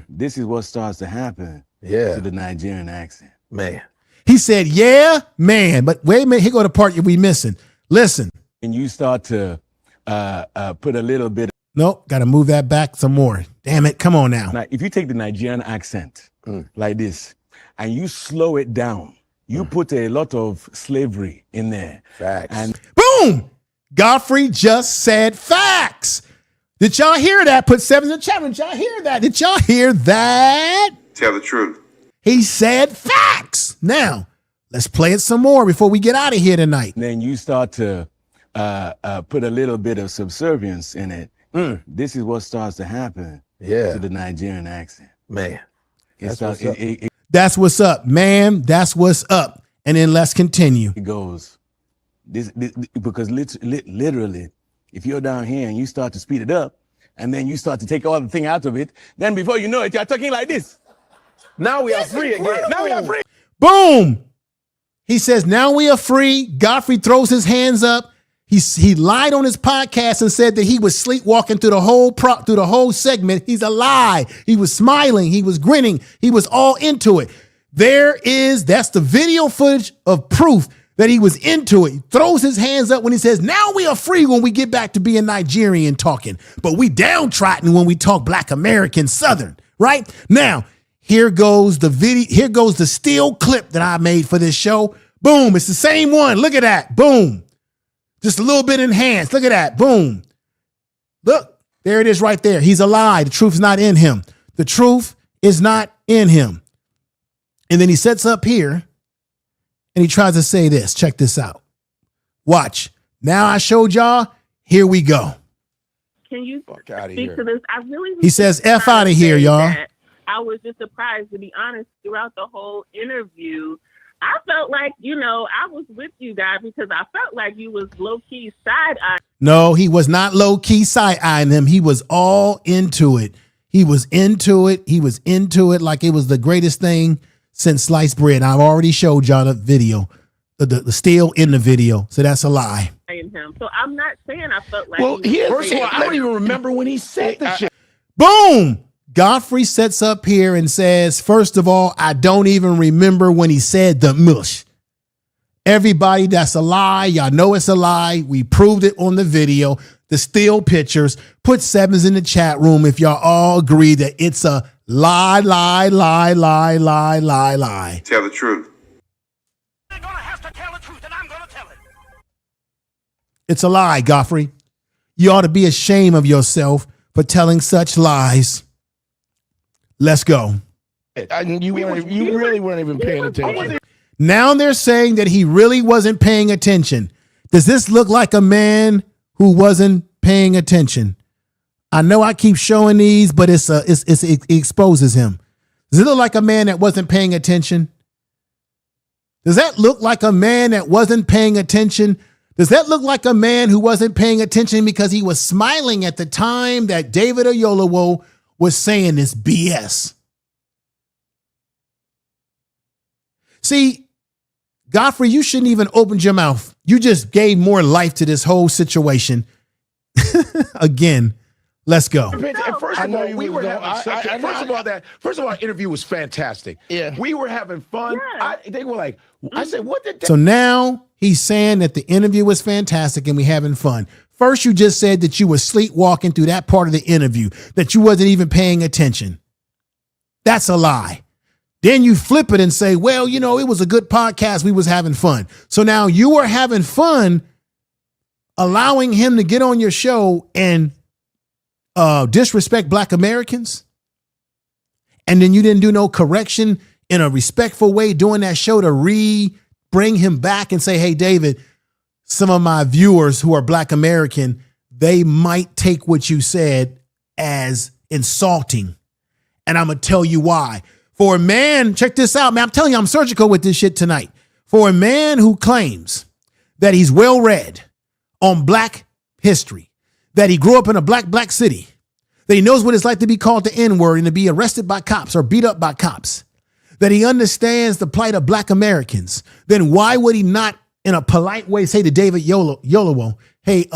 This is what starts to happen to the Nigerian accent. Man. He said, yeah, man. But wait a minute. Here go the part we missing. Listen. And you start to put a little bit. Nope. Got to move that back some more. Damn it. Come on now. Now, if you take the Nigerian accent like this and you slow it down, you put a lot of slavery in there. Facts. And boom. Godfrey just said facts. Did y'all hear that? Put 7s in the chat room. Did y'all hear that? Did y'all hear that? Tell the truth. He said facts. Now, let's play it some more before we get out of here tonight. And then you start to put a little bit of subservience in it. This is what starts to happen to the Nigerian accent. Man. That's what's up, man. That's what's up. And then let's continue. It goes, this because literally, if you're down here and you start to speed it up, and then you start to take all the thing out of it, then before you know it, you're talking like this. Now we are free again. Now we are free. Boom. He says, now we are free. Godfrey throws his hands up. He lied on his podcast and said that he was sleepwalking through the whole segment. He's a lie. He was smiling. He was grinning. He was all into it. That's the video footage of proof that he was into it. He throws his hands up when he says, now we are free when we get back to being Nigerian talking, but we downtrodden when we talk Black American Southern, right? Now, here goes the video. Here goes the still clip that I made for this show. Boom. It's the same one. Look at that. Boom. Just a little bit enhanced. Look at that. Boom. Look, there it is right there. He's a lie. The truth's not in him. The truth is not in him. And then he sets up here And he tries to say this. Check this out. Watch. Now I showed y'all. Here we go. Can you Fuck outta speak here. to this? I really. He says, F out of here, y'all. I was just surprised, to be honest, throughout the whole interview. I felt like, I was with you guys because I felt like you was low-key side-eyeing. No, he was not low-key side-eyeing him. He was all into it. He was into it. He was into it like it was the greatest thing since sliced bread. I've already showed y'all the video, the still in the video. So that's a lie. Him. So I'm not saying I felt like. Well, first of all, I don't even remember when he said the shit. Boom! Godfrey sets up here and says, first of all, I don't even remember when he said the mush. Everybody, that's a lie. Y'all know it's a lie. We proved it on the video. The still pictures. Put sevens in the chat room if y'all all agree that it's a lie, lie, lie, lie, lie, lie, lie. Tell the truth. You're gonna have to tell the truth, and I'm gonna tell it. It's a lie, Godfrey. You ought to be ashamed of yourself for telling such lies. Let's go. You really weren't even paying attention. Now they're saying that he really wasn't paying attention. Does this look like a man who wasn't paying attention? I know I keep showing these, but it exposes him. Does it look like a man that wasn't paying attention? Does that look like a man that wasn't paying attention? Does that look like a man who wasn't paying attention because he was smiling at the time that David Oyelowo was saying this BS? See, Godfrey, you shouldn't even open your mouth. You just gave more life to this whole situation. Again, let's go. First of all, we were having such a, first of all, our interview was fantastic. Yeah. We were having fun. They were like, I said, what did So now he's saying that the interview was fantastic and we having fun. First, you just said that you were sleepwalking through that part of the interview, that you wasn't even paying attention. That's a lie. Then you flip it and say, well, it was a good podcast. We was having fun. So now you were having fun allowing him to get on your show and disrespect Black Americans. And then you didn't do no correction in a respectful way during that show to bring him back and say, hey, David, some of my viewers who are Black American, they might take what you said as insulting. And I'm going to tell you why. For a man, check this out, man. I'm telling you, I'm surgical with this shit tonight. For a man who claims that he's well read on Black history, that he grew up in a black city, that he knows what it's like to be called the N-word and to be arrested by cops or beat up by cops, that he understands the plight of Black Americans, then why would he not, in a polite way, say to David Oyelowo, hey,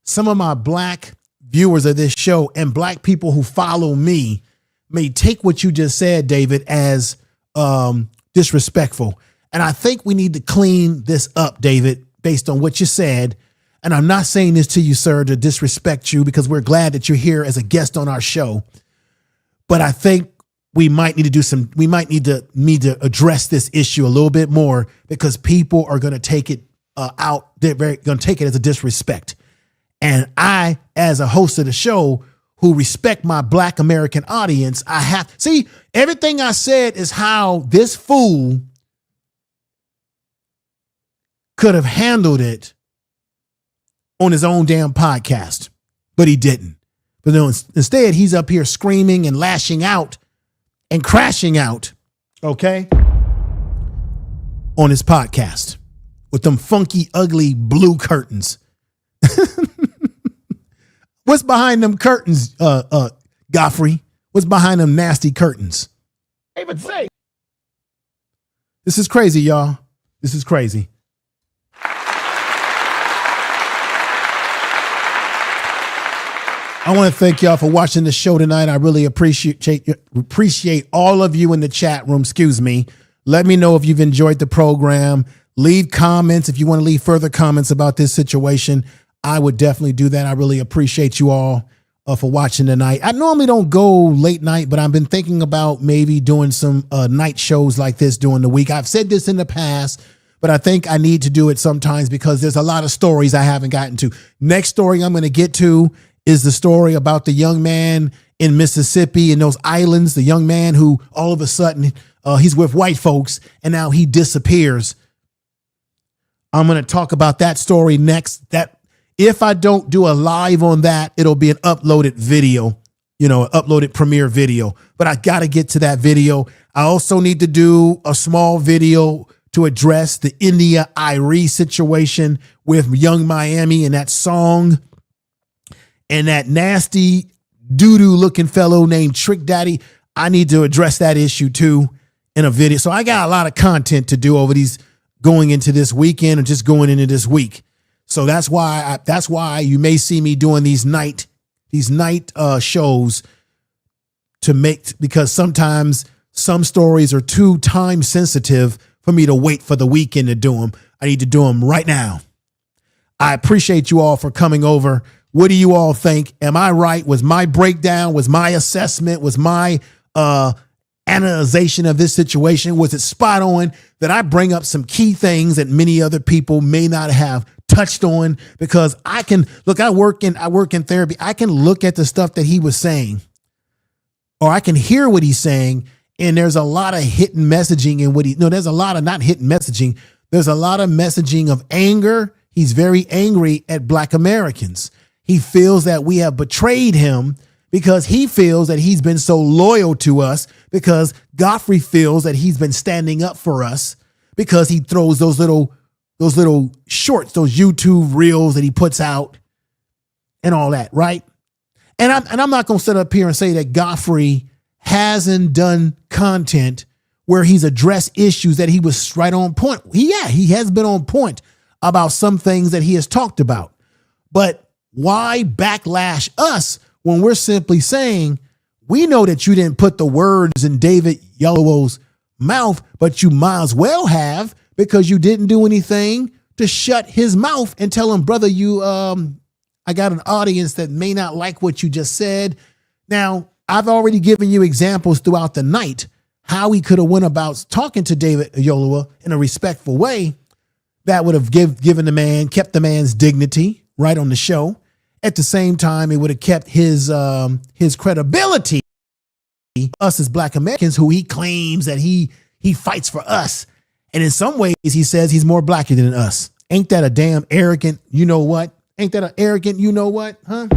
some of my Black viewers of this show and Black people who follow me may take what you just said, David, as disrespectful. And I think we need to clean this up, David, based on what you said. And I'm not saying this to you, sir, to disrespect you, because we're glad that you're here as a guest on our show. But I think we might need to address this issue a little bit more, because people are going to take it out. They're going to take it as a disrespect. And I, as a host of the show, who respect my Black American audience, I have see everything I said is how this fool could have handled it on his own damn podcast, but he didn't. But no, instead, he's up here screaming and lashing out and crashing out, okay, on his podcast with them funky, ugly blue curtains. What's behind them curtains, Godfrey? What's behind them nasty curtains? David say? This is crazy, y'all. This is crazy. I want to thank y'all for watching the show tonight. I really appreciate all of you in the chat room. Excuse me. Let me know if you've enjoyed the program. Leave comments if you want to leave further comments about this situation. I would definitely do that. I really appreciate you all for watching tonight. I normally don't go late night, but I've been thinking about maybe doing some night shows like this during the week. I've said this in the past, but I think I need to do it sometimes because there's a lot of stories I haven't gotten to. Next story I'm going to get to is the story about the young man in Mississippi in those islands, the young man who all of a sudden he's with white folks and now he disappears I'm going to talk about that story next. That if I don't do a live on that, it'll be an uploaded video, an uploaded premiere video. But I got to get to that video. I also need to do a small video to address the India Irie situation with Young Miami and that song and that nasty doo-doo looking fellow named Trick Daddy. I need to address that issue too in a video. So I got a lot of content to do over these going into this weekend or just going into this week. So that's why you may see me doing these night shows because sometimes some stories are too time sensitive for me to wait for the weekend to do them. I need to do them right now. I appreciate you all for coming over. What do you all think? Am I right? Was my breakdown, was my assessment, was my analyzation of this situation, was it spot on? That I bring up some key things that many other people may not have touched on? Because I can look, I work in therapy. I can look at the stuff that he was saying, or I can hear what he's saying. And there's a lot of hidden messaging in what there's a lot of not hidden messaging. There's a lot of messaging of anger. He's very angry at Black Americans. He feels that we have betrayed him because he feels that he's been so loyal to us, because Godfrey feels that he's been standing up for us, because he throws those little shorts, those YouTube reels that he puts out and all that. Right. And I'm not going to sit up here and say that Godfrey hasn't done content where he's addressed issues that he was right on point. He has been on point about some things that he has talked about. But why backlash us when we're simply saying, we know that you didn't put the words in David Oyelowo's mouth, but you might as well have, because you didn't do anything to shut his mouth and tell him, brother, I got an audience that may not like what you just said. Now, I've already given you examples throughout the night how he could have went about talking to David Oyelowo in a respectful way that would have kept the man's dignity right on the show. At the same time, it would have kept his credibility, us as Black Americans, who he claims that he fights for us. And in some ways, he says he's more black than us. Ain't that a damn arrogant, you know what? Ain't that an arrogant, you know what, huh?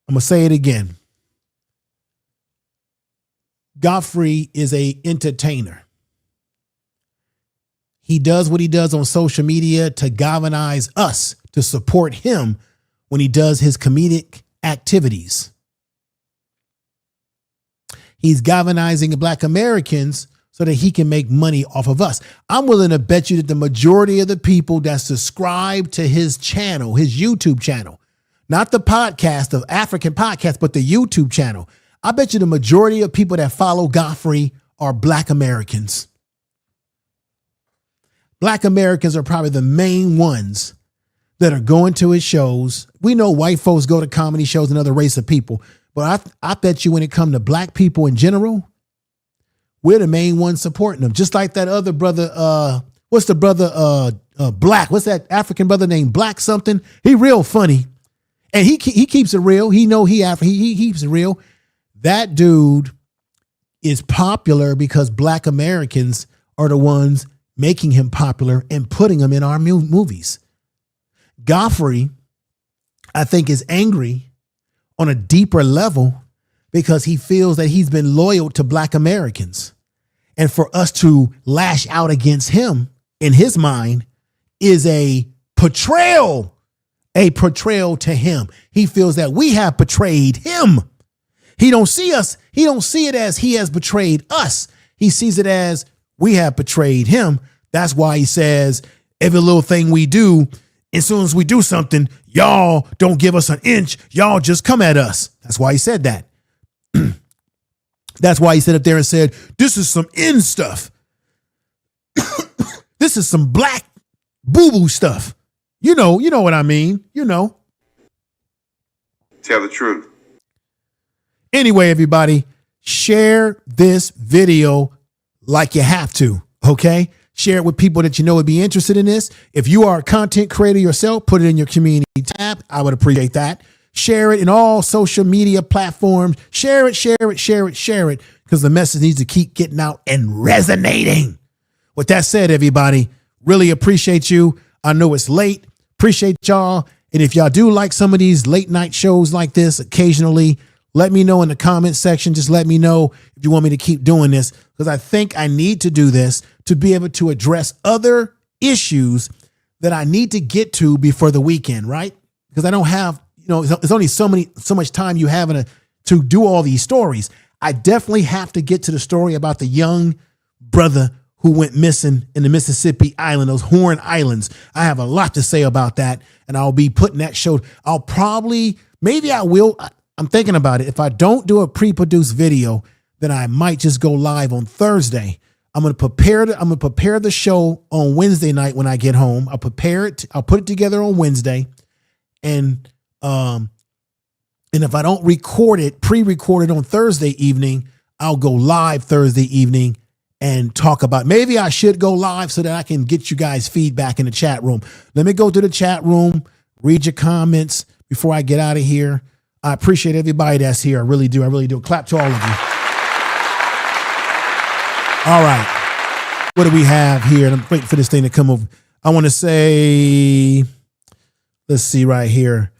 I'm going to say it again. Godfrey is a entertainer. He does what he does on social media to galvanize us to support him when he does his comedic activities. He's galvanizing Black Americans so that he can make money off of us. I'm willing to bet you that the majority of the people that subscribe to his channel, his YouTube channel, not the podcast of African podcast, but the YouTube channel, I bet you the majority of people that follow Godfrey are Black Americans. Black Americans are probably the main ones that are going to his shows. We know white folks go to comedy shows and other race of people, but I bet you when it comes to Black people in general, we're the main ones supporting them. Just like that other brother, what's the brother, Black? What's that African brother named Black something? He real funny. And he keeps it real. He keeps it real. That dude is popular because Black Americans are the ones making him popular and putting him in our movies. Godfrey, I think, is angry on a deeper level because he feels that he's been loyal to Black Americans. And for us to lash out against him, in his mind, is a portrayal to him. He feels that we have betrayed him. He don't see us. He don't see it as he has betrayed us. He sees it as we have betrayed him. That's why he says every little thing we do, as soon as we do something, y'all don't give us an inch. Y'all just come at us. That's why he said that. That's why he sat up there and said, this is some in stuff. This is some Black boo-boo stuff. You know what I mean. You know. Tell the truth. Anyway, everybody, share this video like you have to, okay? Share it with people that you know would be interested in this. If you are a content creator yourself, put it in your community tab. I would appreciate that. Share it in all social media platforms. Share it, share it, share it, share it, because the message needs to keep getting out and resonating. With that said, everybody, really appreciate you. I know it's late. Appreciate y'all. And if y'all do like some of these late night shows like this occasionally, let me know in the comment section. Just let me know if you want me to keep doing this, because I think I need to do this to be able to address other issues that I need to get to before the weekend, right? Because I don't have, there's only so much time you have to do all these stories. I definitely have to get to the story about the young brother who went missing in the Mississippi Island, those Horn Islands. I have a lot to say about that, and I'll be putting that show. Maybe I will. I'm thinking about it. If I don't do a pre-produced video, then I might just go live on Thursday. I'm going to prepare the show on Wednesday night when I get home. I'll prepare it. I'll put it together on Wednesday. And if I don't pre-record it on Thursday evening, I'll go live Thursday evening and talk about, maybe I should go live so that I can get you guys feedback in the chat room. Let me go to the chat room, read your comments before I get out of here. I appreciate everybody that's here. I really do. I really do. Clap to all of you. All right. What do we have here? I'm waiting for this thing to come over. I want to say, let's see right here.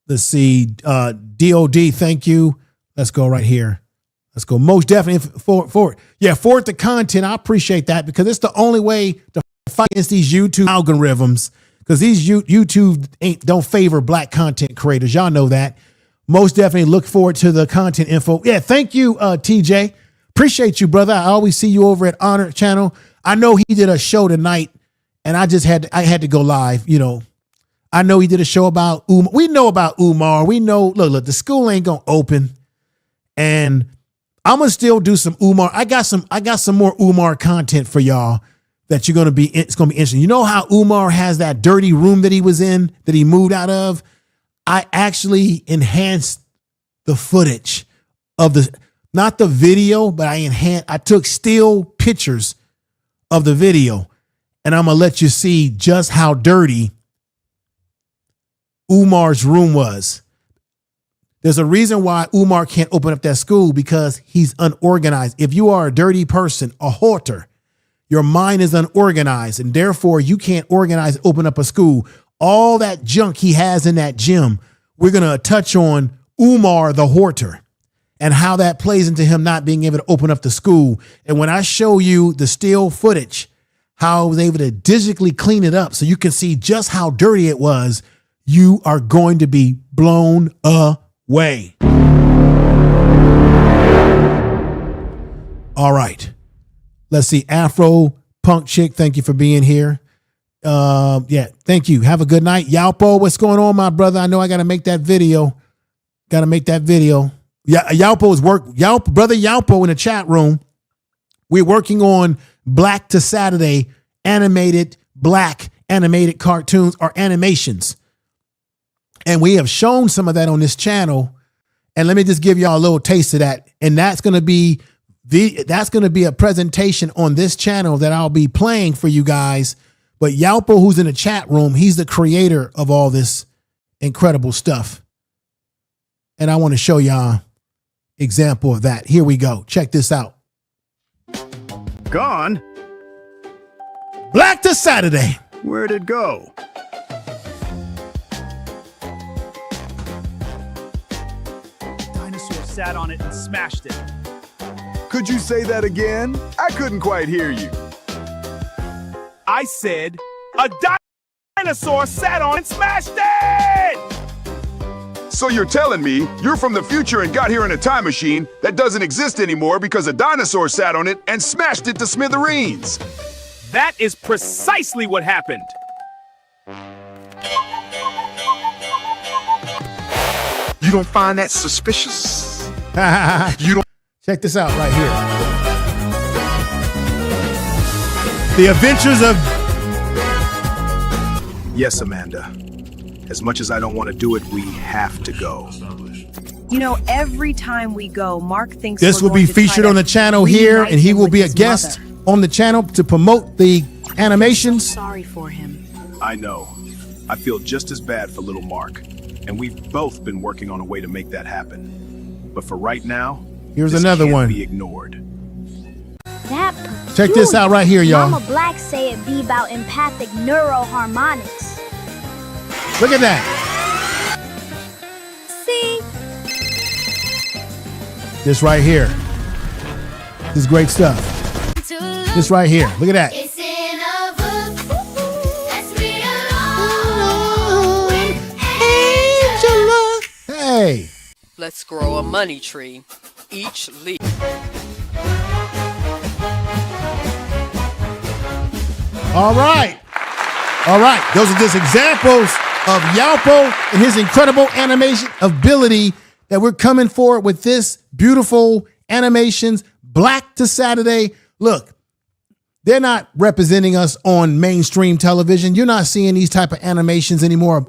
Let's see. DOD, thank you. Let's go right here. Let's go. Most definitely forward. Yeah, forward the content. I appreciate that, because it's the only way to fight against these YouTube algorithms, because these YouTube don't favor black content creators. Y'all know that. Most definitely look forward to the content info. Yeah, thank you, TJ. Appreciate you, brother. I always see you over at Honor Channel. I know he did a show tonight, and I had to go live. I know he did a show about Umar. We know about Umar. We know. Look. The school ain't gonna open, and I'm gonna still do some Umar. I got some more Umar content for y'all that it's gonna be interesting. You know how Umar has that dirty room that he was in, that he moved out of? I actually enhanced the footage of not the video, but I took still pictures of the video, and I'm gonna let you see just how dirty Umar's room was. There's a reason why Umar can't open up that school, because he's unorganized. If you are a dirty person, a hoarder, your mind is unorganized, and therefore you can't organize and open up a school. All that junk he has in that gym, we're going to touch on Umar the hoarder and how that plays into him not being able to open up the school. And when I show you the still footage, how I was able to digitally clean it up so you can see just how dirty it was, you are going to be blown away. All right. Let's see. Afro Punk Chick, thank you for being here. Yeah, thank you. Have a good night. Yalpo, what's going on, my brother? I know I got to make that video. Yeah, Yalpo's brother Yalpo in the chat room. We're working on Black to Saturday black animated cartoons or animations. And we have shown some of that on this channel. And let me just give y'all a little taste of that. And that's going to be a presentation on this channel that I'll be playing for you guys. But Yalpo, who's in the chat room, he's the creator of all this incredible stuff. And I want to show y'all example of that. Here we go. Check this out. Gone? Black to Saturday. Where'd it go? Dinosaur sat on it and smashed it. Could you say that again? I couldn't quite hear you. I said a dinosaur sat on it and smashed it! So you're telling me you're from the future and got here in a time machine that doesn't exist anymore because a dinosaur sat on it and smashed it to smithereens? That is precisely what happened. You don't find that suspicious? You don't. Check this out right here. The Adventures of... Yes, Amanda. As much as I don't want to do it, we have to go. You know, every time we go, Mark thinks this will be featured on the channel here, and he will be a guest on the channel to promote the animations. Sorry for him. I know. I feel just as bad for little Mark. and we've both been working on a way to make that happen. But for right now, here's this another can't one. be ignored. That Check this out right here, y'all. Mama Black say it be about empathic neuroharmonics. Look at that. See? This right here. This is great stuff. This right here. Look at that. Hey. Let's grow a money tree. Each leaf. All right. All right. Those are just examples of Yalpo and his incredible animation ability that we're coming forward with this beautiful animations, Black to Saturday. Look, they're not representing us on mainstream television. You're not seeing these type of animations anymore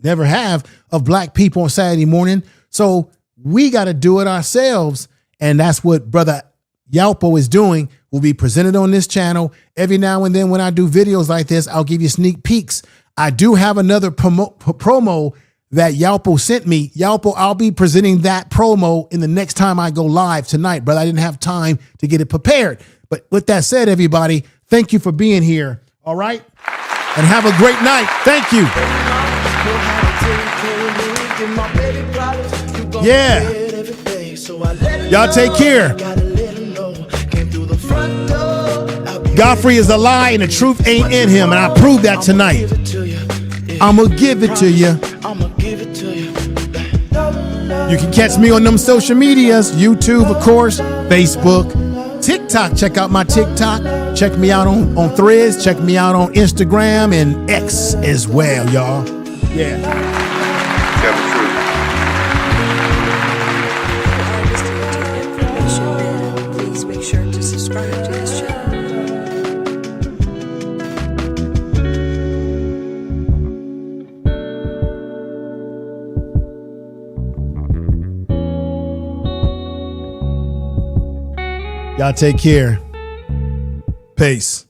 never have of Black people on Saturday morning. So we got to do it ourselves. And that's what Brother Yalpo is doing. Will be presented on this channel. Every now and then when I do videos like this, I'll give you sneak peeks. I do have another promo that Yalpo sent me. Yalpo, I'll be presenting that promo in the next time I go live tonight, brother. I didn't have time to get it prepared. But with that said, everybody, thank you for being here. All right? And have a great night. Thank you. Yeah. Y'all take care. Godfrey is a lie and the truth ain't in him, and I proved that tonight. I'ma give it to you. You can catch me on them social medias, YouTube, of course, Facebook, TikTok. Check out my TikTok. Check me out on Threads. Check me out on Instagram and X as well, y'all. Yeah. Tell the truth. Please make sure to subscribe to this channel. Y'all take care. Peace.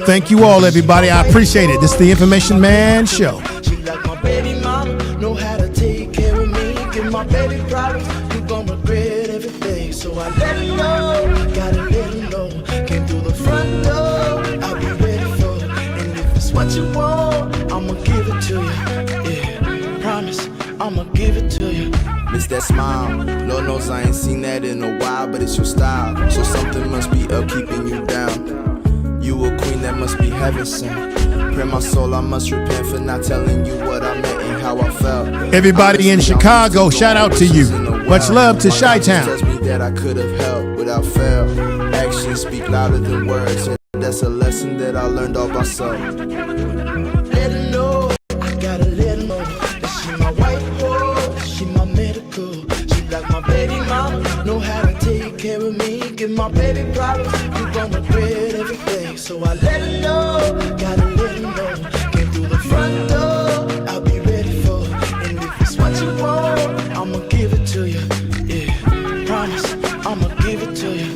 Thank you all, everybody. I appreciate it. This is the Information Man Show. She like my baby mama, know how to take care of me. Give my baby problems, you gon' regret everything. So I let her know, gotta let her know. Came through the front door, I'll be ready for it. And if it's what you want, I'ma give it to you. Yeah, promise, I'ma give it to you. Miss that smile, Lord knows I ain't seen that in a while, but it's your style. So something must be up keeping you down. You a queen that must be heaven sent. Pray my soul, I must repent for not telling you what I meant and how I felt. Everybody in Chicago, shout out to you. Much love to Chi-Town. Tells me that I could have helped without fail. Actions speak louder than words, and that's a lesson that I learned all myself. Let her know, I gotta let her know that she my white horse, she my medical. She like my baby mama, know how to take care of me. Give my baby problems, you gon' regret everything. So I let her know, gotta let her know. Came through the front door, I'll be ready for it. And if it's what you want, I'ma give it to you. Yeah, promise, I'ma give it to you.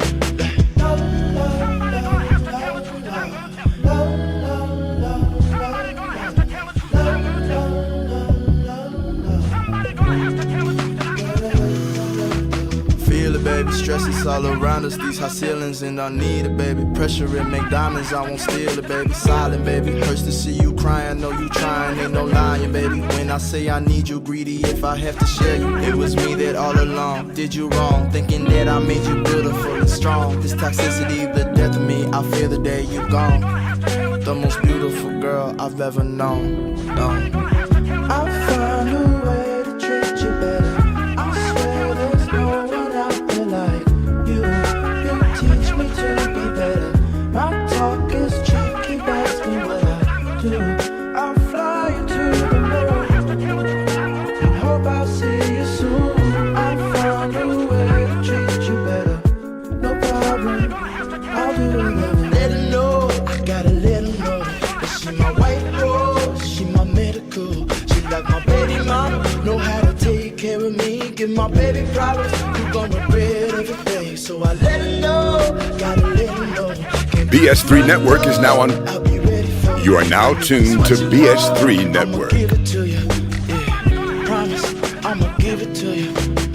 Baby, stress is all around us, these high ceilings, and I need it, baby. Pressure and make diamonds, I won't steal it, baby. Silent, baby, hurts to see you crying, know you trying, ain't no lying, baby. When I say I need you, greedy if I have to share you. It was me that all along did you wrong, thinking that I made you beautiful and strong. This toxicity, the death of me, I fear the day you gone. The most beautiful girl I've ever known. I'll find a way to treat you better. I swear there's no one out there like you. You teach me to be better. My talk is tricky, ask me what I do. I'll fly you to the moon and hope I'll see you soon. I'll find a way to treat you better. No problem, I'll do whatever. Let her know, I gotta let her know that she my white horse, she my medical. my baby promise you gon' regret everything. So I let her know, gotta let her know. BS3 Network is now on. You are now tuned to BS3 Network. I'ma give it to you, yeah. Promise, I'ma give it to you.